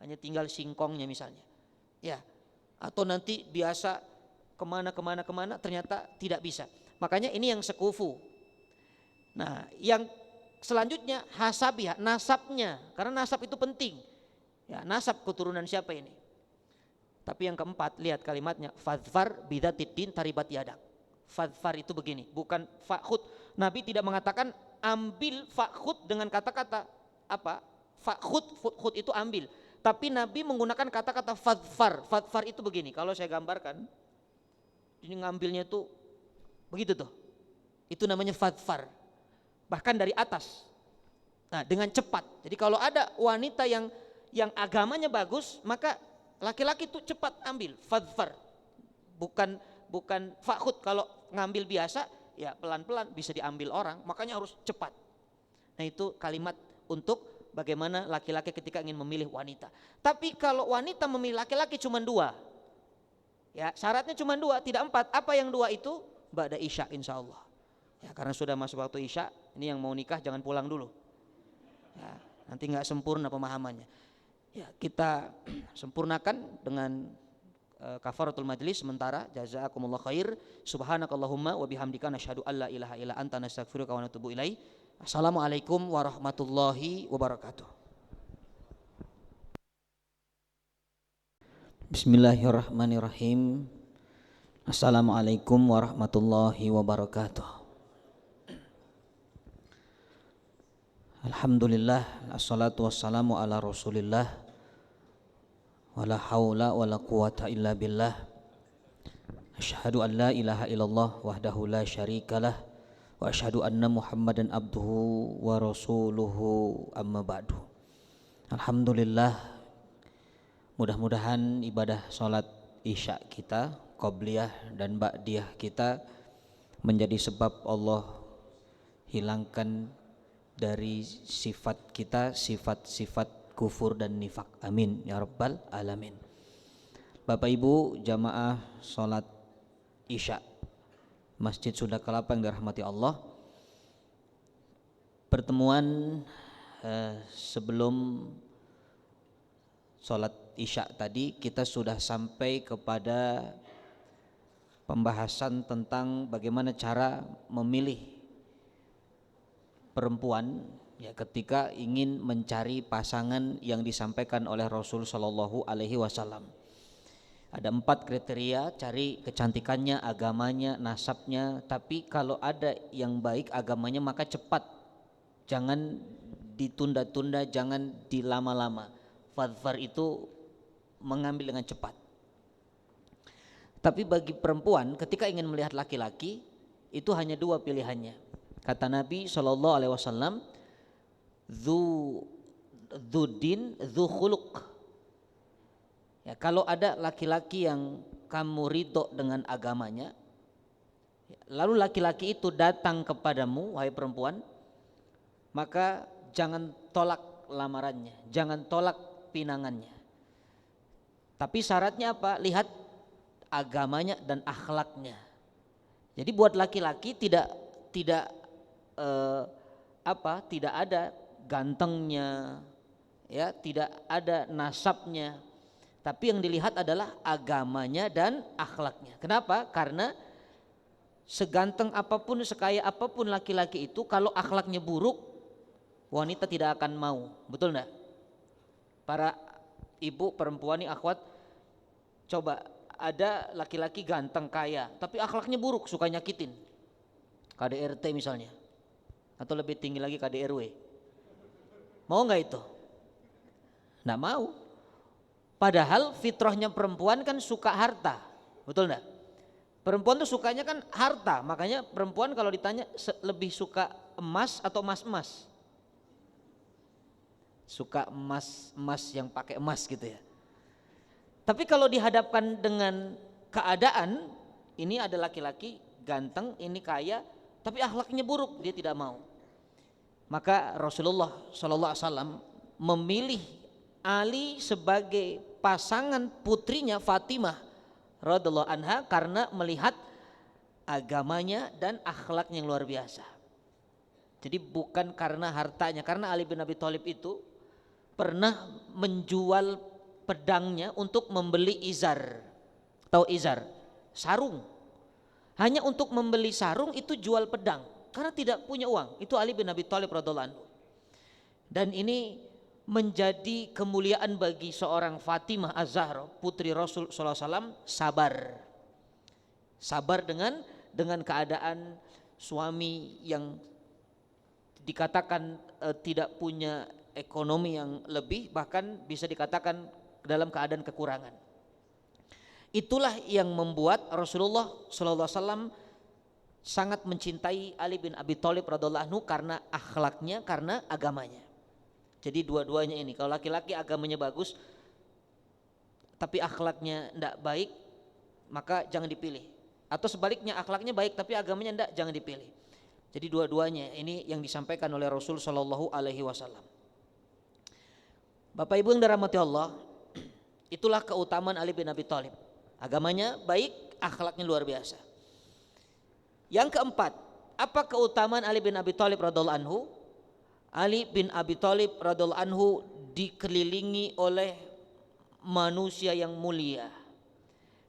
[SPEAKER 1] hanya tinggal singkongnya misalnya, ya. Atau nanti biasa kemana ternyata tidak bisa. Makanya ini yang sekufu. Nah, yang selanjutnya hasabiha, nasabnya, karena nasab itu penting. Ya, nasab keturunan siapa ini? Tapi yang keempat, lihat kalimatnya, fadfar bidzatiddin taribat yadak. Fadfar itu begini, bukan fakhud. Nabi tidak mengatakan ambil fakhud dengan kata-kata apa? Fakhud itu ambil. Tapi Nabi menggunakan kata-kata fadfar. Fadfar itu begini, kalau saya gambarkan, ini ngambilnya itu begitu tuh. Itu namanya fadfar. Bahkan dari atas. Nah, dengan cepat. Jadi kalau ada wanita yang agamanya bagus, maka laki-laki itu cepat ambil, fadfar. Bukan fakhud. Kalau ngambil biasa ya pelan-pelan bisa diambil orang, makanya harus cepat. Nah, itu kalimat untuk bagaimana laki-laki ketika ingin memilih wanita. Tapi kalau wanita memilih laki-laki cuma 2, ya syaratnya cuma 2, tidak 4. Apa yang 2 itu? Ba'da isya insyaallah. Ya, karena sudah masuk waktu isya, ini yang mau nikah jangan pulang dulu. Ya, nanti nggak sempurna pemahamannya. Ya, kita sempurnakan dengan kafaratul majlis sementara. Jazakumullah khair. Subhanakallahumma wa bihamdika nasyhadu alla ilaha illa anta nastaghfiruka wa natubu ilaik. Assalamualaikum warahmatullahi wabarakatuh. Bismillahirrahmanirrahim. Assalamualaikum warahmatullahi wabarakatuh. Alhamdulillah, assalatu wassalamu ala rasulillah, wala haula wala quwata illa billah. Asyhadu an la ilaha illallah wahdahu la syarikalah, wa asyhadu anna Muhammadan abduhu wa rasuluhu, amma ba'du. Alhamdulillah, mudah-mudahan ibadah salat isya kita, qobliyah dan ba'diyah kita menjadi sebab Allah hilangkan dari sifat kita sifat-sifat kufur dan nifak. Amin ya rabbal alamin. Bapak Ibu jamaah salat isya Masjid Sunda Kelapa yang dirahmati Allah, pertemuan sebelum salat isya tadi kita sudah sampai kepada pembahasan tentang bagaimana cara memilih perempuan ya ketika ingin mencari pasangan yang disampaikan oleh Rasul Shallallahu Alaihi Wasallam. Ada 4 kriteria: cari kecantikannya, agamanya, nasabnya. Tapi kalau ada yang baik agamanya maka cepat, jangan ditunda-tunda, jangan dilama-lama. Fadfar itu mengambil dengan cepat. Tapi bagi perempuan ketika ingin melihat laki-laki itu hanya 2 pilihannya. Kata Nabi SAW, Dzu din, dzu khuluq. Ya, kalau ada laki-laki yang kamu ridho dengan agamanya, lalu laki-laki itu datang kepadamu, wahai perempuan, maka jangan tolak lamarannya, jangan tolak pinangannya. Tapi syaratnya apa? Lihat agamanya dan akhlaknya. Jadi buat laki-laki tidak ada gantengnya, ya, tidak ada nasabnya, tapi yang dilihat adalah agamanya dan akhlaknya. Kenapa? Karena seganteng apapun, sekaya apapun laki-laki itu, kalau akhlaknya buruk, wanita tidak akan mau. Betul enggak? Para ibu perempuan nih akhwat, coba ada laki-laki ganteng kaya tapi akhlaknya buruk, suka nyakitin, KDRT misalnya, atau lebih tinggi lagi KDRW, mau nggak itu? Nggak mau. Padahal fitrahnya perempuan kan suka harta, betul nggak? Perempuan tuh sukanya kan harta, makanya perempuan kalau ditanya lebih suka emas atau emas-emas, suka emas yang pakai emas gitu ya. Tapi kalau dihadapkan dengan keadaan, ini ada laki-laki ganteng, ini kaya, tapi akhlaknya buruk, dia tidak mau. Maka Rasulullah SAW memilih Ali sebagai pasangan putrinya Fatimah radhiyallahu anha karena melihat agamanya dan akhlaknya yang luar biasa. Jadi bukan karena hartanya, karena Ali bin Abi Thalib itu pernah menjual pedangnya untuk membeli izar. Tahu izar? Sarung. Hanya untuk membeli sarung itu jual pedang karena tidak punya uang. Itu Ali bin Abi Thalib radhiyallahu anhu. Dan ini menjadi kemuliaan bagi seorang Fatimah Az-Zahra, putri Rasul sallallahu alaihi wasallam, sabar dengan keadaan suami yang dikatakan tidak punya ekonomi yang lebih, bahkan bisa dikatakan dalam keadaan kekurangan. Itulah yang membuat Rasulullah sallallahu alaihi wasallam sangat mencintai Ali bin Abi Thalib radhiyallahu anhu karena akhlaknya, karena agamanya. Jadi dua-duanya ini, kalau laki-laki agamanya bagus tapi akhlaknya tidak baik, maka jangan dipilih. Atau sebaliknya, akhlaknya baik tapi agamanya tidak, jangan dipilih. Jadi dua-duanya ini yang disampaikan oleh Rasul sallallahu alaihi wasallam. Bapak Ibu yang dirahmati Allah, itulah keutamaan Ali bin Abi Thalib. Agamanya baik, akhlaknya luar biasa. Yang keempat, apa keutamaan Ali bin Abi Thalib radhiyallahu anhu? Ali bin Abi Thalib radhiyallahu anhu dikelilingi oleh manusia yang mulia,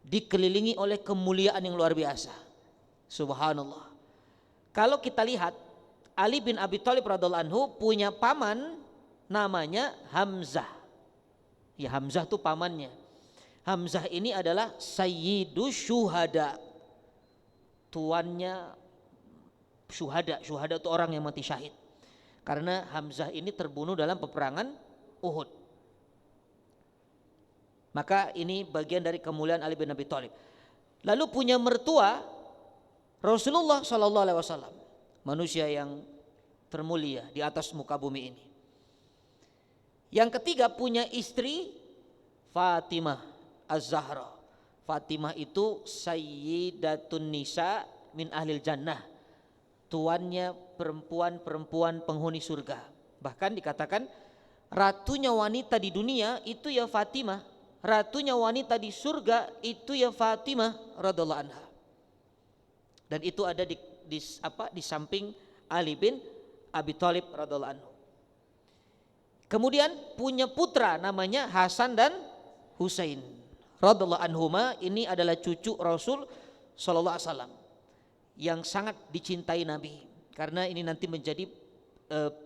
[SPEAKER 1] dikelilingi oleh kemuliaan yang luar biasa. Subhanallah. Kalau kita lihat, Ali bin Abi Thalib radhiyallahu anhu punya paman namanya Hamzah. Ya, Hamzah itu pamannya. Hamzah ini adalah Sayyidus Syuhada, tuannya syuhada. Syuhada itu orang yang mati syahid. Karena Hamzah ini terbunuh dalam peperangan Uhud. Maka ini bagian dari kemuliaan Ali bin Abi Thalib. Lalu punya mertua Rasulullah sallallahu alaihi wasallam, manusia yang termulia di atas muka bumi ini. Yang ketiga, punya istri Fatimah Az-Zahra. Fatimah itu Sayyidatun Nisa min ahlil jannah, tuannya perempuan-perempuan penghuni surga. Bahkan dikatakan ratunya wanita di dunia itu ya Fatimah, ratunya wanita di surga itu ya Fatimah radhiyallahu anha. Dan itu ada di samping Ali bin Abi Thalib radhiyallahu anhu. Kemudian punya putra namanya Hasan dan Husain radhiyallahu anhuma. Ini adalah cucu Rasul sallallahu alaihi wasallam yang sangat dicintai Nabi, karena ini nanti menjadi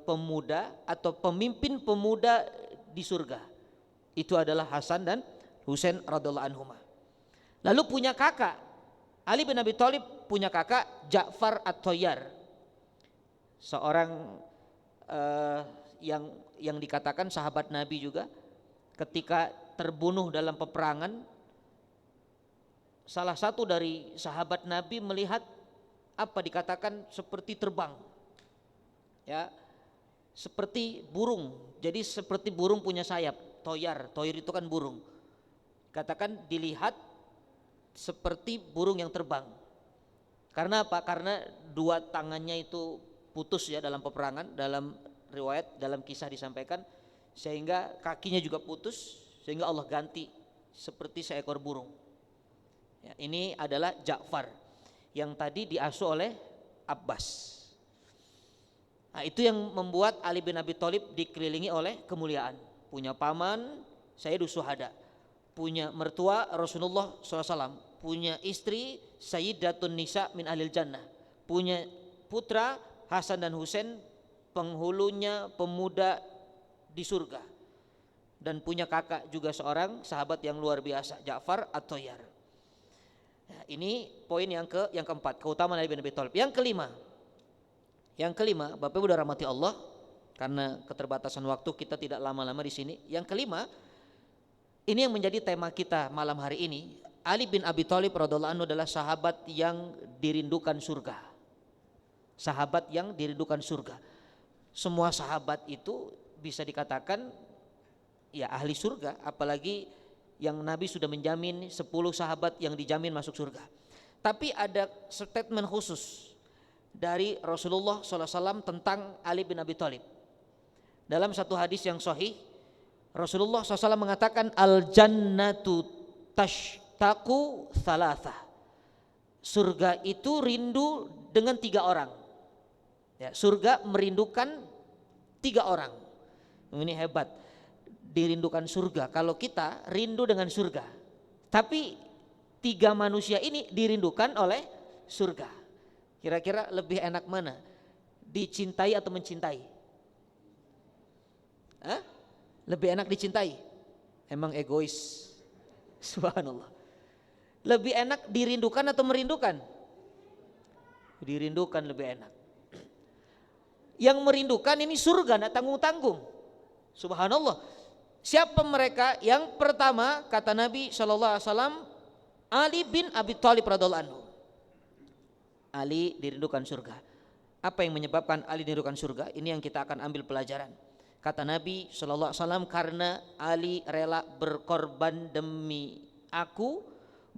[SPEAKER 1] pemuda atau pemimpin pemuda di surga. Itu adalah Hasan dan Husain radhiyallahu anhuma. Lalu punya kakak, Ali bin Abi Thalib punya kakak Ja'far At-Thayyar, seorang yang dikatakan sahabat Nabi juga. Ketika terbunuh dalam peperangan, salah satu dari sahabat Nabi melihat apa dikatakan seperti terbang, ya, seperti burung. Jadi seperti burung punya sayap. Toyar itu kan burung. Katakan dilihat seperti burung yang terbang. Karena apa? Karena dua tangannya itu putus ya dalam peperangan, dalam riwayat, dalam kisah disampaikan, sehingga kakinya juga putus, sehingga Allah ganti seperti seekor burung. Ya, ini adalah Ja'far yang tadi diasuh oleh Abbas. Nah, itu yang membuat Ali bin Abi Thalib dikelilingi oleh kemuliaan. Punya paman Sayyidus Syuhada, punya mertua Rasulullah SAW, punya istri Sayyidatun Nisa min ahlil jannah, punya putra Hasan dan Husain, penghulunya pemuda di surga, dan punya kakak juga seorang sahabat yang luar biasa, Ja'far At-Thayyar. Nah, ini poin yang keempat, keutamaan Ali bin Abi Thalib. Yang kelima, Bapak Ibu dirahmati Allah, karena keterbatasan waktu kita tidak lama-lama di sini. Yang kelima, ini yang menjadi tema kita malam hari ini. Ali bin Abi Thalib radhiyallahu anhu adalah sahabat yang dirindukan surga. Sahabat yang dirindukan surga. Semua sahabat itu bisa dikatakan ya ahli surga, apalagi yang Nabi sudah menjamin 10 sahabat yang dijamin masuk surga. Tapi ada statement khusus dari Rasulullah SAW tentang Ali bin Abi Thalib. Dalam satu hadis yang sahih, Rasulullah SAW mengatakan al-jannatu tashtaqu thalatha. Surga itu rindu dengan 3 orang. Ya, surga merindukan 3 orang. Ini hebat. Dirindukan surga. Kalau kita rindu dengan surga. Tapi 3 manusia ini dirindukan oleh surga. Kira-kira lebih enak mana? Dicintai atau mencintai? Hah? Lebih enak dicintai. Emang egois. Subhanallah. Lebih enak dirindukan atau merindukan? Dirindukan lebih enak. Yang merindukan ini surga, tidak tanggung-tanggung. Subhanallah. Siapa mereka? Yang pertama kata Nabi SAW, Ali bin Abi Thalib radhiallahu anhu. Ali dirindukan surga. Apa yang menyebabkan Ali dirindukan surga? Ini yang kita akan ambil pelajaran. Kata Nabi SAW, karena Ali rela berkorban demi aku,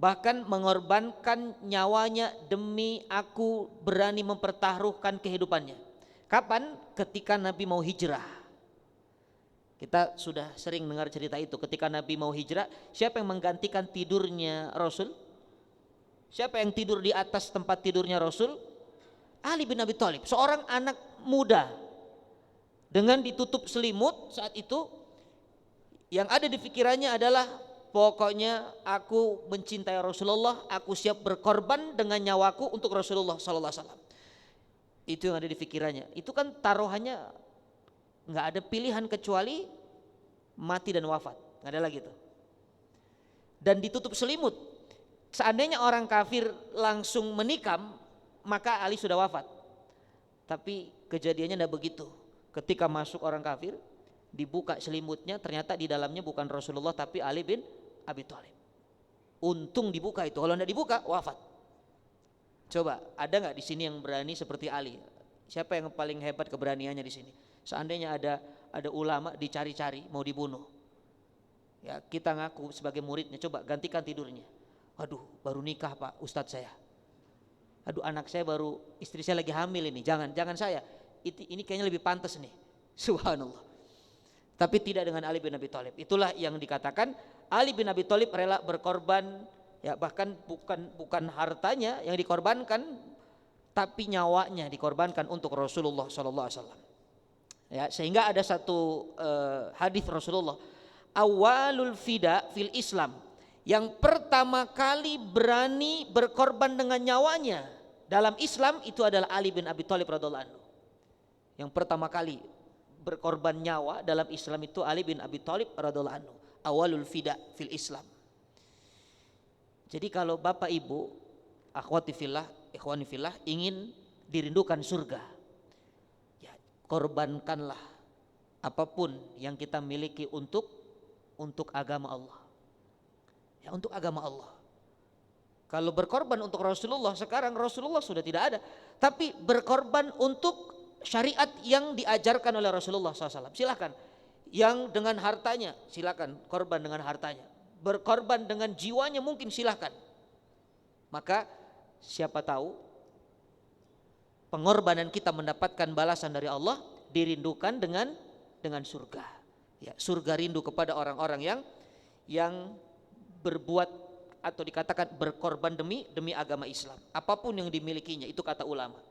[SPEAKER 1] bahkan mengorbankan nyawanya demi aku, berani mempertaruhkan kehidupannya. Kapan? Ketika Nabi mau hijrah. Kita sudah sering dengar cerita itu. Ketika Nabi mau hijrah, siapa yang menggantikan tidurnya Rasul? Siapa yang tidur di atas tempat tidurnya Rasul? Ali bin Abi Thalib, seorang anak muda. Dengan ditutup selimut saat itu, yang ada di pikirannya adalah pokoknya aku mencintai Rasulullah, aku siap berkorban dengan nyawaku untuk Rasulullah SAW. Itu yang ada di pikirannya. Itu kan taruhannya nggak ada pilihan kecuali mati dan wafat, nggak ada lagi tuh. Dan ditutup selimut. Seandainya orang kafir langsung menikam, maka Ali sudah wafat. Tapi kejadiannya tidak begitu. Ketika masuk orang kafir, dibuka selimutnya, ternyata di dalamnya bukan Rasulullah tapi Ali bin Abi Thalib. Untung dibuka itu, kalau tidak dibuka wafat. Coba, ada nggak di sini yang berani seperti Ali? Siapa yang paling hebat keberaniannya di sini? Seandainya ada ulama dicari-cari mau dibunuh, ya kita ngaku sebagai muridnya, coba gantikan tidurnya. Aduh, baru nikah Pak Ustadz saya. Aduh, anak saya baru, istri saya lagi hamil ini. Jangan saya. Ini kayaknya lebih pantas nih. Subhanallah. Tapi tidak dengan Ali bin Abi Thalib. Itulah yang dikatakan Ali bin Abi Thalib rela berkorban, ya bahkan bukan hartanya yang dikorbankan, tapi nyawanya dikorbankan untuk Rasulullah SAW. Ya, sehingga ada satu hadis Rasulullah, awalul fida fil Islam, yang pertama kali berani berkorban dengan nyawanya dalam Islam itu adalah Ali bin Abi Thalib radhiallahu anhu. Yang pertama kali berkorban nyawa dalam Islam itu Ali bin Abi Thalib radhiallahu anhu. Awalul fida fil Islam. Jadi kalau Bapak Ibu, akhwati fillah, ikhwani fillah, ingin dirindukan surga, ya korbankanlah apapun yang kita miliki untuk agama Allah. Ya, untuk agama Allah. Kalau berkorban untuk Rasulullah, sekarang Rasulullah sudah tidak ada, tapi berkorban untuk syariat yang diajarkan oleh Rasulullah SAW. Silakan. Yang dengan hartanya, silakan korban dengan hartanya. Berkorban dengan jiwanya mungkin, silakan. Maka siapa tahu pengorbanan kita mendapatkan balasan dari Allah, dirindukan dengan surga. Ya, surga rindu kepada orang-orang yang berbuat atau dikatakan berkorban demi agama Islam. Apapun yang dimilikinya, itu kata ulama.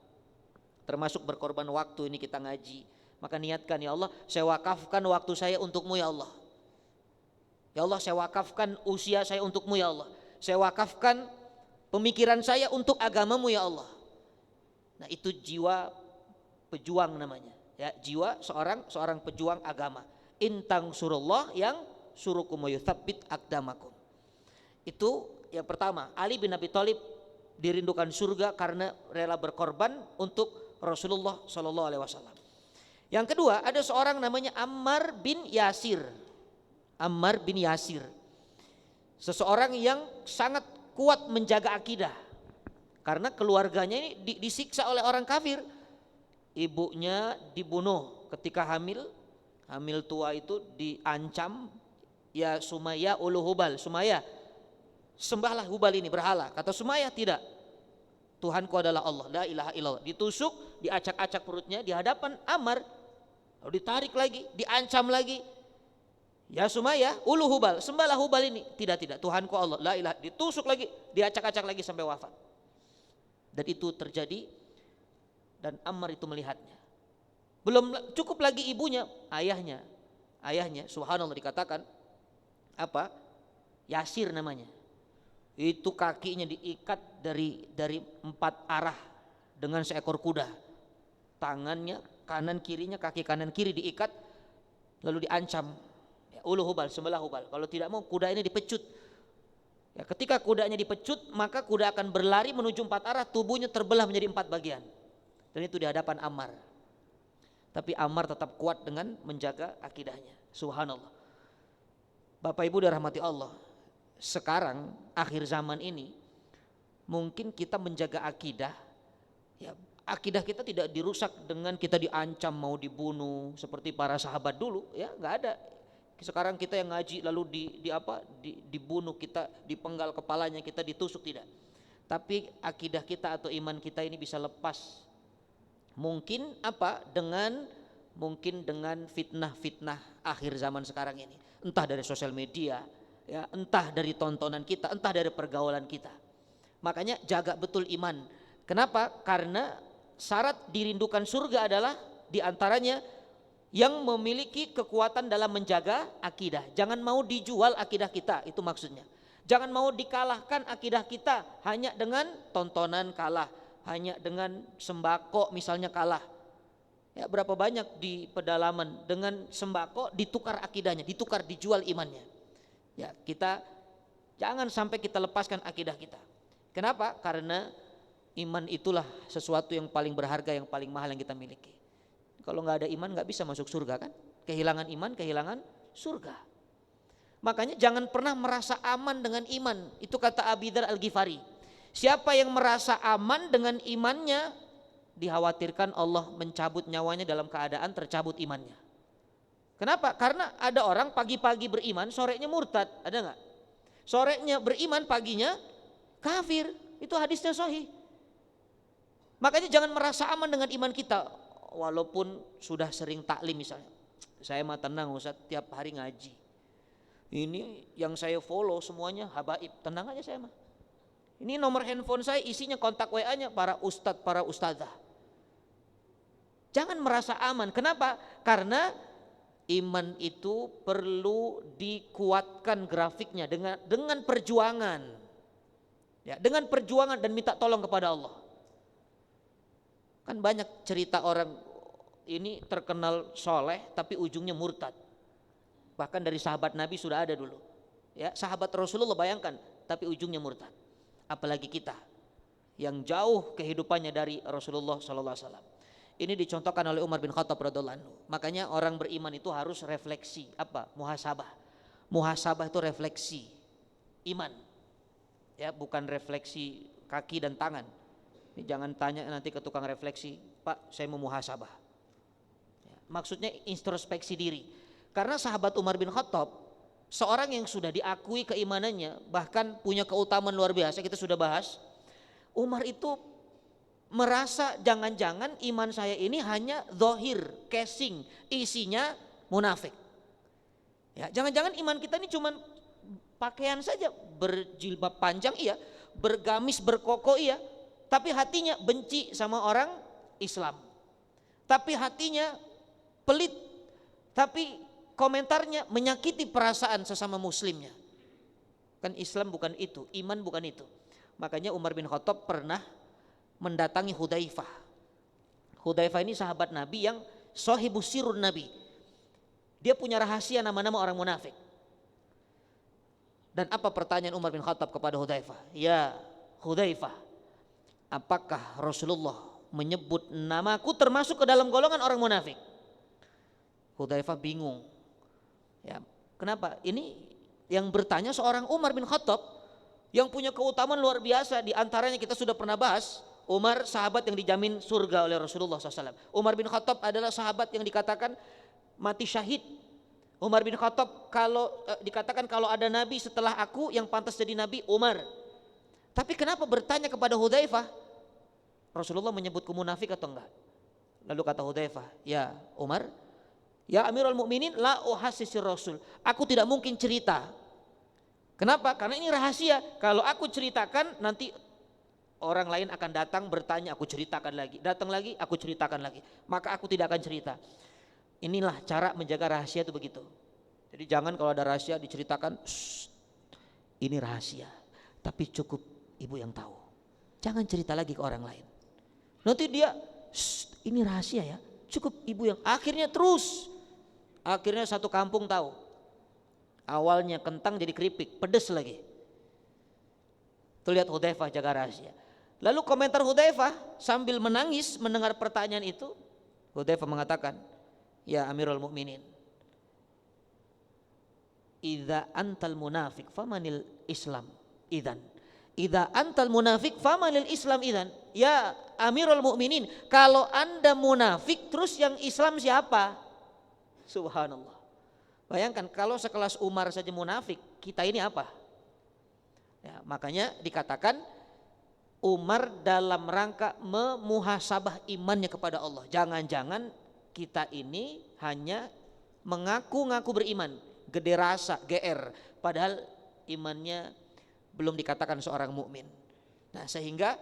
[SPEAKER 1] Termasuk berkorban waktu, ini kita ngaji. Maka niatkan, ya Allah, saya wakafkan waktu saya untukmu ya Allah. Ya Allah, saya wakafkan usia saya untukmu ya Allah. Saya wakafkan pemikiran saya untuk agamamu ya Allah. Nah, itu jiwa pejuang namanya. Ya, jiwa seorang pejuang agama. Intang surullah yang surukum wa yuthabbit aqdamakum. Itu yang pertama, Ali bin Abi Thalib dirindukan surga karena rela berkorban untuk Rasulullah SAW. Yang kedua, ada seorang namanya Ammar bin Yasir. Ammar bin Yasir, seseorang yang sangat kuat menjaga akidah, karena keluarganya ini disiksa oleh orang kafir. Ibunya dibunuh ketika hamil tua itu diancam, ya Sumayyah ulu Hubal, Sumayyah sembahlah Hubal ini berhala. Kata Sumayyah, tidak, Tuhanku adalah Allah, la ilaha illallah. Ditusuk, diacak-acak perutnya di hadapan Ammar, lalu ditarik lagi, diancam lagi. Ya Sumayyah, ulu Hubal, sembahlah Hubal ini. Tidak, Tuhanku Allah, la ilaha. Ditusuk lagi, diacak-acak lagi sampai wafat. Dan itu terjadi dan Ammar itu melihatnya. Belum cukup lagi ibunya, ayahnya subhanallah dikatakan apa? Yasir namanya. Itu kakinya diikat dari 4 arah dengan seekor kuda. Tangannya kanan kirinya, kaki kanan kiri diikat lalu diancam. Ya, ulu Hubal, sembelih Hubal. Kalau tidak mau kuda ini dipecut. Ya, ketika kudanya dipecut, maka kuda akan berlari menuju 4 arah, tubuhnya terbelah menjadi 4 bagian. Dan itu di hadapan Ammar. Tapi Ammar tetap kuat dengan menjaga akidahnya. Subhanallah. Bapak Ibu dirahmati Allah. Sekarang akhir zaman ini mungkin kita menjaga akidah, ya, akidah kita tidak dirusak dengan kita diancam mau dibunuh seperti para sahabat dulu, ya nggak ada. Sekarang kita yang ngaji lalu dibunuh, kita dipenggal kepalanya, kita ditusuk, tidak. Tapi akidah kita atau iman kita ini bisa lepas. Mungkin dengan fitnah-fitnah akhir zaman sekarang ini, entah dari sosial media, ya, entah dari tontonan kita, entah dari pergaulan kita. Makanya jaga betul iman. Kenapa? Karena syarat dirindukan surga adalah diantaranya yang memiliki kekuatan dalam menjaga akidah. Jangan mau dijual akidah kita, itu maksudnya. Jangan mau dikalahkan akidah kita hanya dengan tontonan kalah, hanya dengan sembako misalnya kalah. Ya, berapa banyak di pedalaman dengan sembako ditukar akidahnya, dijual imannya. Ya, kita jangan sampai kita lepaskan akidah kita. Kenapa? Karena iman itulah sesuatu yang paling berharga, yang paling mahal yang kita miliki. Kalau nggak ada iman nggak bisa masuk surga kan? Kehilangan iman, kehilangan surga. Makanya jangan pernah merasa aman dengan iman. Itu kata Abi Dzar Al-Ghifari. Siapa yang merasa aman dengan imannya, dikhawatirkan Allah mencabut nyawanya dalam keadaan tercabut imannya. Kenapa? Karena ada orang pagi-pagi beriman, sorenya murtad, ada nggak? Sorenya beriman, paginya kafir. Itu hadisnya sahih. Makanya jangan merasa aman dengan iman kita. Walaupun sudah sering taklim misalnya, saya mah tenang Ustaz, tiap hari ngaji. Ini yang saya follow semuanya habaib, tenang aja saya mah. Ini nomor handphone saya isinya kontak WA-nya para ustadz, para ustadzah. Jangan merasa aman. Kenapa? Karena iman itu perlu dikuatkan grafiknya dengan perjuangan. Ya, dengan perjuangan dan minta tolong kepada Allah. Kan banyak cerita orang ini terkenal soleh tapi ujungnya murtad. Bahkan dari sahabat Nabi sudah ada dulu. Ya, sahabat Rasulullah bayangkan, tapi ujungnya murtad. Apalagi kita yang jauh kehidupannya dari Rasulullah SAW. Ini dicontohkan oleh Umar bin Khattab radhiyallahu anhu. Makanya orang beriman itu harus refleksi, muhasabah. Muhasabah itu refleksi iman. Ya, bukan refleksi kaki dan tangan. Ini jangan tanya nanti ke tukang refleksi, Pak saya mau muhasabah. Ya, maksudnya introspeksi diri. Karena sahabat Umar bin Khattab, seorang yang sudah diakui keimanannya, bahkan punya keutamaan luar biasa, kita sudah bahas. Umar itu merasa jangan-jangan iman saya ini hanya zahir, casing, isinya munafik. Ya, jangan-jangan iman kita ini cuma pakaian saja, berjilbab panjang iya, bergamis berkoko iya, tapi hatinya benci sama orang Islam. Tapi hatinya pelit, tapi komentarnya menyakiti perasaan sesama muslimnya. Kan Islam bukan itu, iman bukan itu. Makanya Umar bin Khattab pernah mendatangi Hudzaifah. Hudzaifah ini sahabat Nabi yang sahibus sirrun Nabi. Dia punya rahasia nama-nama orang munafik. Dan apa pertanyaan Umar bin Khattab kepada Hudzaifah? Ya Hudzaifah, apakah Rasulullah menyebut namaku termasuk ke dalam golongan orang munafik? Hudzaifah bingung. Ya, kenapa? Ini yang bertanya seorang Umar bin Khattab yang punya keutamaan luar biasa. Di antaranya kita sudah pernah bahas, Umar sahabat yang dijamin surga oleh Rasulullah SAW. Umar bin Khattab adalah sahabat yang dikatakan mati syahid. Umar bin Khattab dikatakan kalau ada nabi setelah aku yang pantas jadi nabi Umar. Tapi kenapa bertanya kepada Hudzaifah, Rasulullah menyebutku munafik atau enggak? Lalu kata Hudzaifah, ya Umar, ya Amirul Mukminin, la uhassisir Rasul. Aku tidak mungkin cerita. Kenapa? Karena ini rahasia. Kalau aku ceritakan nanti orang lain akan datang bertanya, aku ceritakan lagi, datang lagi, aku ceritakan lagi, maka aku tidak akan cerita. Inilah cara menjaga rahasia itu begitu. Jadi jangan kalau ada rahasia diceritakan, ini rahasia, tapi cukup ibu yang tahu. Jangan cerita lagi ke orang lain. Nanti dia, ini rahasia ya, cukup ibu yang, akhirnya satu kampung tahu. Awalnya kentang jadi keripik, pedes lagi. Tuh lihat Hudzaifah jaga rahasia. Lalu komentar Hudzaifah sambil menangis mendengar pertanyaan itu, Hudzaifah mengatakan, ya Amirul Mukminin, idza antal munafik famanil Islam idzan. Idza antal munafik famanil Islam idzan. Ya Amirul Mukminin, kalau Anda munafik terus yang Islam siapa? Subhanallah. Bayangkan kalau sekelas Umar saja munafik, kita ini apa? Ya, makanya dikatakan Umar dalam rangka memuhasabah imannya kepada Allah. Jangan-jangan kita ini hanya mengaku-ngaku beriman, gede rasa, GR, padahal imannya belum dikatakan seorang mukmin. Nah, sehingga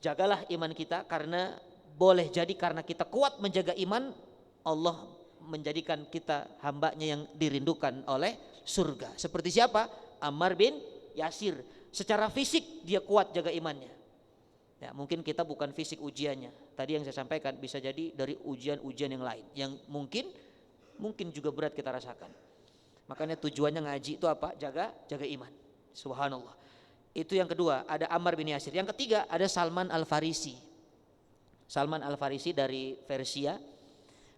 [SPEAKER 1] jagalah iman kita, karena boleh jadi karena kita kuat menjaga iman, Allah menjadikan kita hambanya yang dirindukan oleh surga. Seperti siapa? Ammar bin Yasir. Secara fisik dia kuat jaga imannya. Ya, mungkin kita bukan fisik ujiannya. Tadi yang saya sampaikan bisa jadi dari ujian-ujian yang lain yang mungkin juga berat kita rasakan. Makanya tujuannya ngaji itu apa? Jaga iman. Subhanallah. Itu yang kedua, ada Ammar bin Yasir. Yang ketiga ada Salman Al-Farisi. Salman Al-Farisi dari Persia.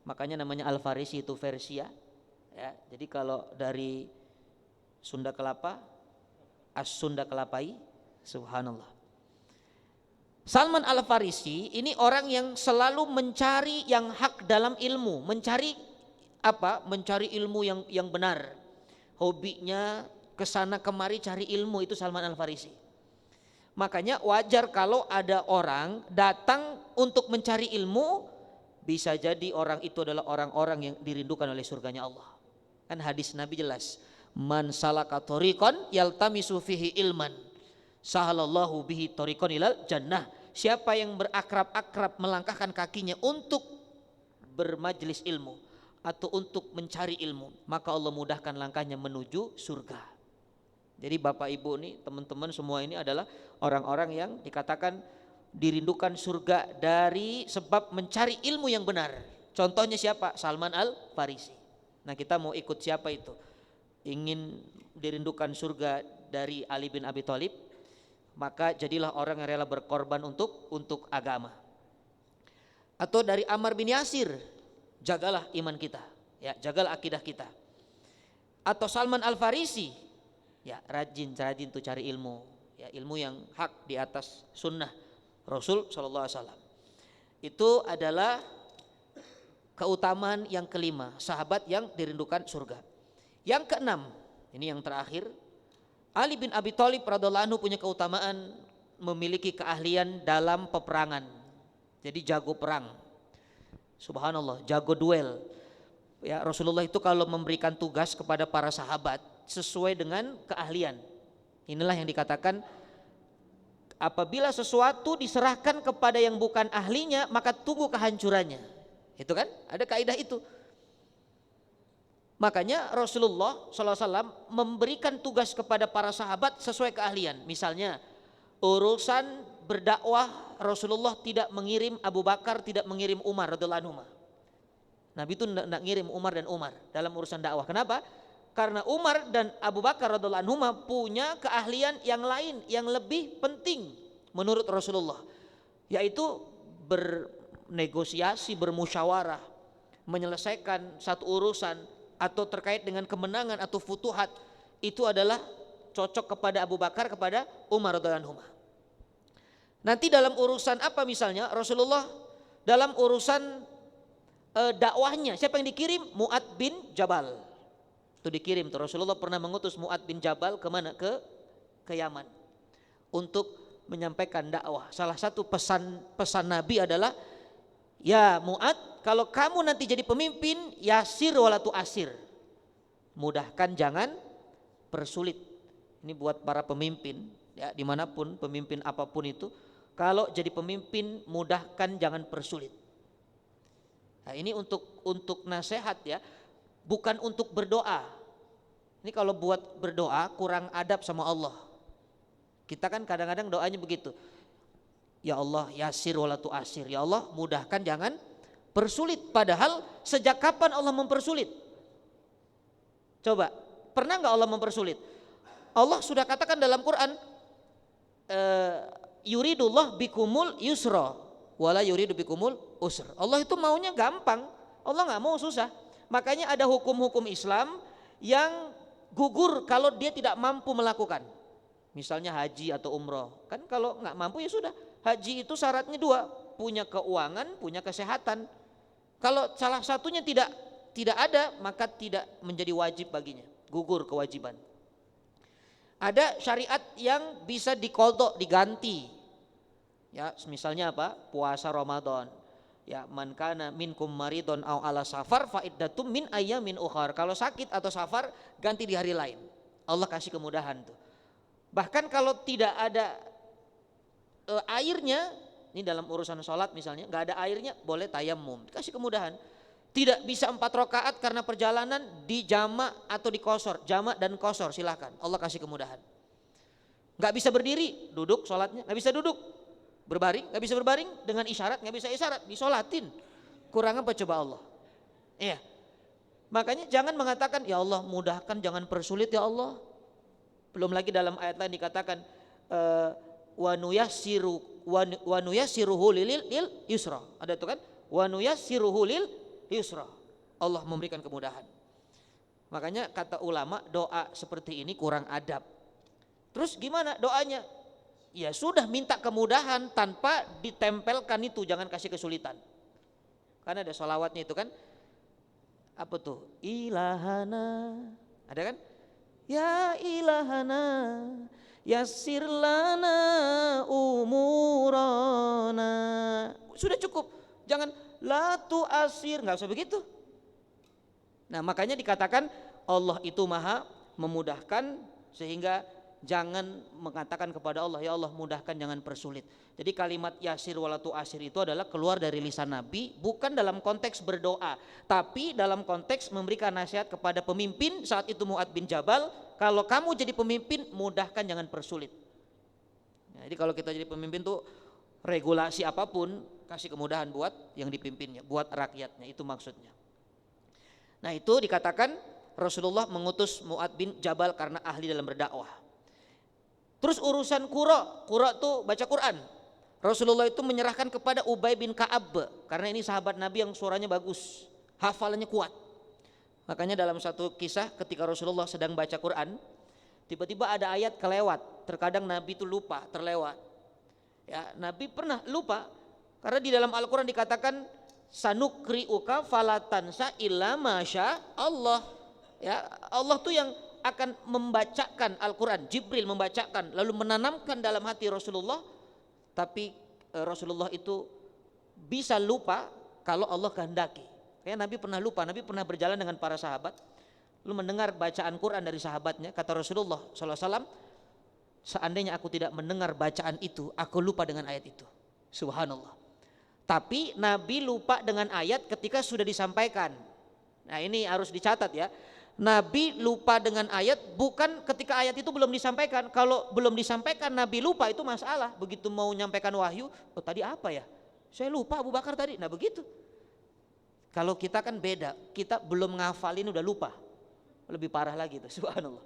[SPEAKER 1] Makanya namanya Al-Farisi itu Persia. Ya, jadi kalau dari Sunda Kelapa, As-Sunda Kelapai, subhanallah. Salman Al-Farisi ini orang yang selalu mencari yang hak dalam ilmu, mencari apa? Mencari ilmu yang benar. Hobinya kesana kemari cari ilmu, itu Salman Al-Farisi. Makanya wajar kalau ada orang datang untuk mencari ilmu, bisa jadi orang itu adalah orang-orang yang dirindukan oleh surganya Allah. Kan hadis Nabi jelas, man salaka thoriqan yaltamisu fihi ilman sahalallahu bihi thoriqan ilal jannah. Siapa yang berakrab-akrab melangkahkan kakinya untuk bermajlis ilmu atau untuk mencari ilmu, maka Allah mudahkan langkahnya menuju surga. Jadi Bapak Ibu nih, teman-teman semua ini adalah orang-orang yang dikatakan dirindukan surga dari sebab mencari ilmu yang benar. Contohnya siapa? Salman Al-Farisi. Nah, kita mau ikut siapa itu? Ingin dirindukan surga dari Ali bin Abi Thalib, maka jadilah orang yang rela berkorban untuk agama. Atau dari Ammar bin Yasir, jagalah iman kita, ya, jagalah akidah kita. Atau Salman Al-Farisi, ya, rajin tuh cari ilmu, ya, ilmu yang hak di atas sunnah Rasul sallallahu alaihi wasallam. Itu adalah keutamaan yang kelima, sahabat yang dirindukan surga. Yang keenam, ini yang terakhir, Ali bin Abi Thalib radhiyallahu anhu punya keutamaan memiliki keahlian dalam peperangan. Jadi jago perang. Subhanallah, jago duel. Ya, Rasulullah itu kalau memberikan tugas kepada para sahabat sesuai dengan keahlian. Inilah yang dikatakan apabila sesuatu diserahkan kepada yang bukan ahlinya, maka tunggu kehancurannya. Itu kan? Ada kaidah itu. Makanya Rasulullah SAW memberikan tugas kepada para sahabat sesuai keahlian. Misalnya urusan berdakwah, Rasulullah tidak mengirim Abu Bakar, tidak mengirim Umar radhiyallahu anhu. Nabi itu tidak ngirim Umar dan Umar dalam urusan dakwah. Kenapa? Karena Umar dan Abu Bakar radhiyallahu anhu punya keahlian yang lain yang lebih penting menurut Rasulullah, yaitu bernegosiasi, bermusyawarah, menyelesaikan satu urusan atau terkait dengan kemenangan atau futuhat. Itu adalah cocok kepada Abu Bakar, kepada Umar radhiyallahu anhu. Nanti dalam urusan apa misalnya Rasulullah dalam urusan dakwahnya, siapa yang dikirim? Mu'ad bin Jabal. Itu dikirim tuh, Rasulullah pernah mengutus Mu'ad bin Jabal kemana? Ke Yaman untuk menyampaikan dakwah. Salah satu pesan Nabi adalah, ya Mu'ad, kalau kamu nanti jadi pemimpin, yasir wala tu'asir, mudahkan jangan persulit. Ini buat para pemimpin ya dimanapun pemimpin apapun itu, kalau jadi pemimpin mudahkan, jangan persulit. Nah, ini untuk nasihat ya, bukan untuk berdoa. Ini kalau buat berdoa kurang adab sama Allah. Kita kan kadang-kadang doanya begitu. Ya Allah yasir wala tu'asir. Ya Allah mudahkan, jangan persulit. Padahal sejak kapan Allah mempersulit? Coba, pernah nggak Allah mempersulit? Allah sudah katakan dalam Quran, yuridullah bikumul yusra wala yuridu bikumul usr. Allah itu maunya gampang, Allah nggak mau susah. Makanya ada hukum-hukum Islam yang gugur kalau dia tidak mampu melakukan. Misalnya haji atau umroh, kan kalau nggak mampu ya sudah. Haji itu syaratnya dua, punya keuangan, punya kesehatan. Kalau salah satunya tidak ada, maka tidak menjadi wajib baginya, gugur kewajiban. Ada syariat yang bisa diqadha, diganti. Ya, misalnya apa? Puasa Ramadan. Ya, man kana minkum maridun aw ala safar fa iddatum min ayyamin ukhar. Kalau sakit atau safar ganti di hari lain. Allah kasih kemudahan tuh. Bahkan kalau tidak ada airnya, ini dalam urusan sholat misalnya, nggak ada airnya boleh tayamum, kasih kemudahan. Tidak bisa 4 rakaat karena perjalanan, di jama' atau di qashar, jama' dan qashar silahkan, Allah kasih kemudahan. Nggak bisa berdiri, duduk sholatnya, nggak bisa duduk. Berbaring, nggak bisa berbaring, dengan isyarat nggak bisa isyarat, disolatin. Kurang apa coba Allah? Iya. Makanya jangan mengatakan ya Allah mudahkan, jangan persulit ya Allah. Belum lagi dalam ayat lain dikatakan wa nuyassiruhu lil yusra. Ada itu kan? Wa nuyassiruhu lil yusra. Allah memberikan kemudahan. Makanya kata ulama, doa seperti ini kurang adab. Terus gimana doanya? Ya sudah, minta kemudahan tanpa ditempelkan itu, jangan kasih kesulitan. Karena ada sholawatnya itu kan, apa tuh? Ilahana, ada kan? Ya ilahana, yassir lana umurana. Sudah cukup, jangan la tu'asir, nggak usah begitu. Nah makanya dikatakan Allah itu maha memudahkan, sehingga jangan mengatakan kepada Allah ya Allah mudahkan, jangan persulit. Jadi kalimat yasir wala tu'asir itu adalah keluar dari lisan Nabi, bukan dalam konteks berdoa, tapi dalam konteks memberikan nasihat kepada pemimpin. Saat itu Mu'adz bin Jabal, kalau kamu jadi pemimpin mudahkan, jangan persulit. Jadi kalau kita jadi pemimpin tuh regulasi apapun kasih kemudahan buat yang dipimpinnya, buat rakyatnya, itu maksudnya. Nah itu dikatakan Rasulullah mengutus Mu'adz bin Jabal karena ahli dalam berdakwah. Terus urusan Qura tuh baca Quran. Rasulullah itu menyerahkan kepada Ubay bin Ka'ab, karena ini sahabat Nabi yang suaranya bagus, hafalannya kuat. Makanya dalam satu kisah ketika Rasulullah sedang baca Quran, tiba-tiba ada ayat kelewat. Terkadang Nabi itu lupa, terlewat. Ya, Nabi pernah lupa karena di dalam Al-Quran dikatakan sanukri'uka falatansa illa masya Allah. Ya, Allah tuh yang akan membacakan Al-Quran, Jibril membacakan lalu menanamkan dalam hati Rasulullah. Tapi Rasulullah itu bisa lupa kalau Allah kehendaki. Kayak Nabi pernah lupa, Nabi pernah berjalan dengan para sahabat lalu mendengar bacaan Quran dari sahabatnya. Kata Rasulullah SAW, seandainya aku tidak mendengar bacaan itu, aku lupa dengan ayat itu. Subhanallah. Tapi Nabi lupa dengan ayat ketika sudah disampaikan. Nah ini harus dicatat ya. Nabi lupa dengan ayat bukan ketika ayat itu belum disampaikan. Kalau belum disampaikan Nabi lupa, itu masalah. Begitu mau nyampaikan wahyu, oh tadi apa ya? Saya lupa Abu Bakar tadi. Nah begitu. Kalau kita kan beda, kita belum ngafalin udah lupa. Lebih parah lagi itu, subhanallah.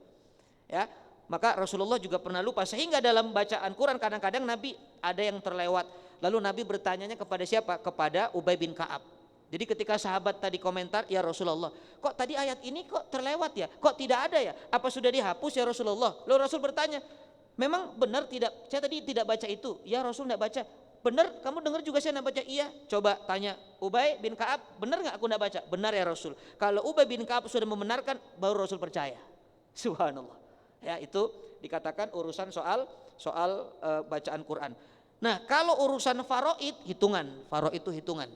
[SPEAKER 1] Ya, maka Rasulullah juga pernah lupa, sehingga dalam bacaan Quran kadang-kadang Nabi ada yang terlewat. Lalu Nabi bertanyanya kepada siapa? Kepada Ubay bin Ka'ab. Jadi ketika sahabat tadi komentar, ya Rasulullah, kok tadi ayat ini kok terlewat ya? Kok tidak ada ya? Apa sudah dihapus ya Rasulullah? Lalu Rasul bertanya, memang benar tidak? Saya tadi tidak baca itu. Ya Rasul tidak baca. Benar, kamu dengar juga saya tidak baca? Iya. Coba tanya Ubay bin Ka'ab, benar nggak aku tidak baca? Benar ya Rasul. Kalau Ubay bin Ka'ab sudah membenarkan, baru Rasul percaya. Subhanallah. Ya itu dikatakan urusan soal bacaan Quran. Nah kalau urusan faraid, hitungan. Faraid itu hitungan.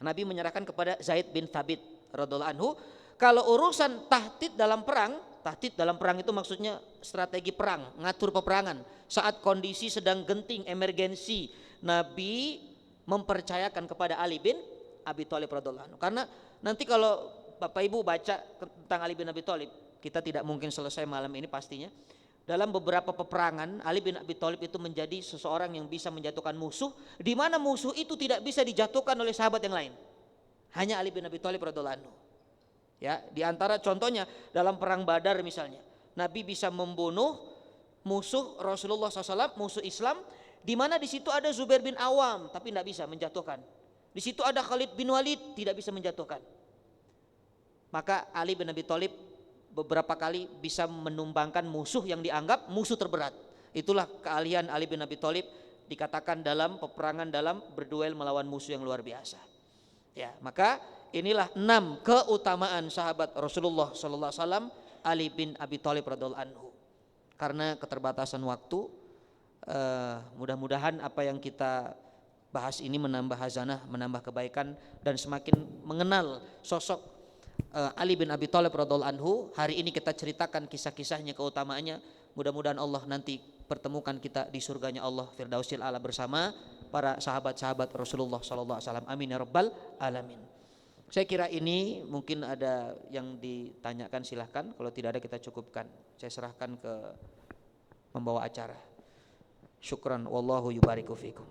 [SPEAKER 1] Nabi menyerahkan kepada Zaid bin Thabit radhiyallahu anhu. Kalau urusan tahdid dalam perang, Tahdid dalam perang itu maksudnya strategi perang, ngatur peperangan. Saat kondisi sedang genting, emergensi, Nabi mempercayakan kepada Ali bin Abi Thalib radhiyallahu anhu. Karena nanti kalau Bapak Ibu baca tentang Ali bin Abi Thalib, kita tidak mungkin selesai malam ini pastinya. Dalam beberapa peperangan, Ali bin Abi Thalib itu menjadi seseorang yang bisa menjatuhkan musuh, di mana musuh itu tidak bisa dijatuhkan oleh sahabat yang lain. Hanya Ali bin Abi Thalib radhiyallahu anhu. Ya, di antara contohnya dalam perang Badar misalnya, Nabi bisa membunuh musuh Rasulullah SAW, musuh Islam, di mana di situ ada Zubair bin Awam, tapi tidak bisa menjatuhkan. Di situ ada Khalid bin Walid, tidak bisa menjatuhkan. Maka Ali bin Abi Thalib beberapa kali bisa menumbangkan musuh yang dianggap musuh terberat. Itulah keahlian Ali bin Abi Thalib, dikatakan dalam peperangan, dalam berduel melawan musuh yang luar biasa. Ya, maka inilah 6 keutamaan sahabat Rasulullah sallallahu alaihi wasallam Ali bin Abi Thalib radhiyallahu anhu. Karena keterbatasan waktu, mudah-mudahan apa yang kita bahas ini menambah hazanah, menambah kebaikan, dan semakin mengenal sosok Ali bin Abi Thalib radhiyallahu anhu. Hari ini kita ceritakan kisah-kisahnya, keutamaannya. Mudah-mudahan Allah nanti pertemukan kita di surganya Allah Firdausil A'la bersama para sahabat-sahabat Rasulullah sallallahu alaihi wasallam. Amin ya rabbal alamin. Saya kira ini mungkin ada yang ditanyakan, silahkan. Kalau tidak ada kita cukupkan. Saya serahkan ke pembawa acara. Syukran, wallahu yubariku fikum.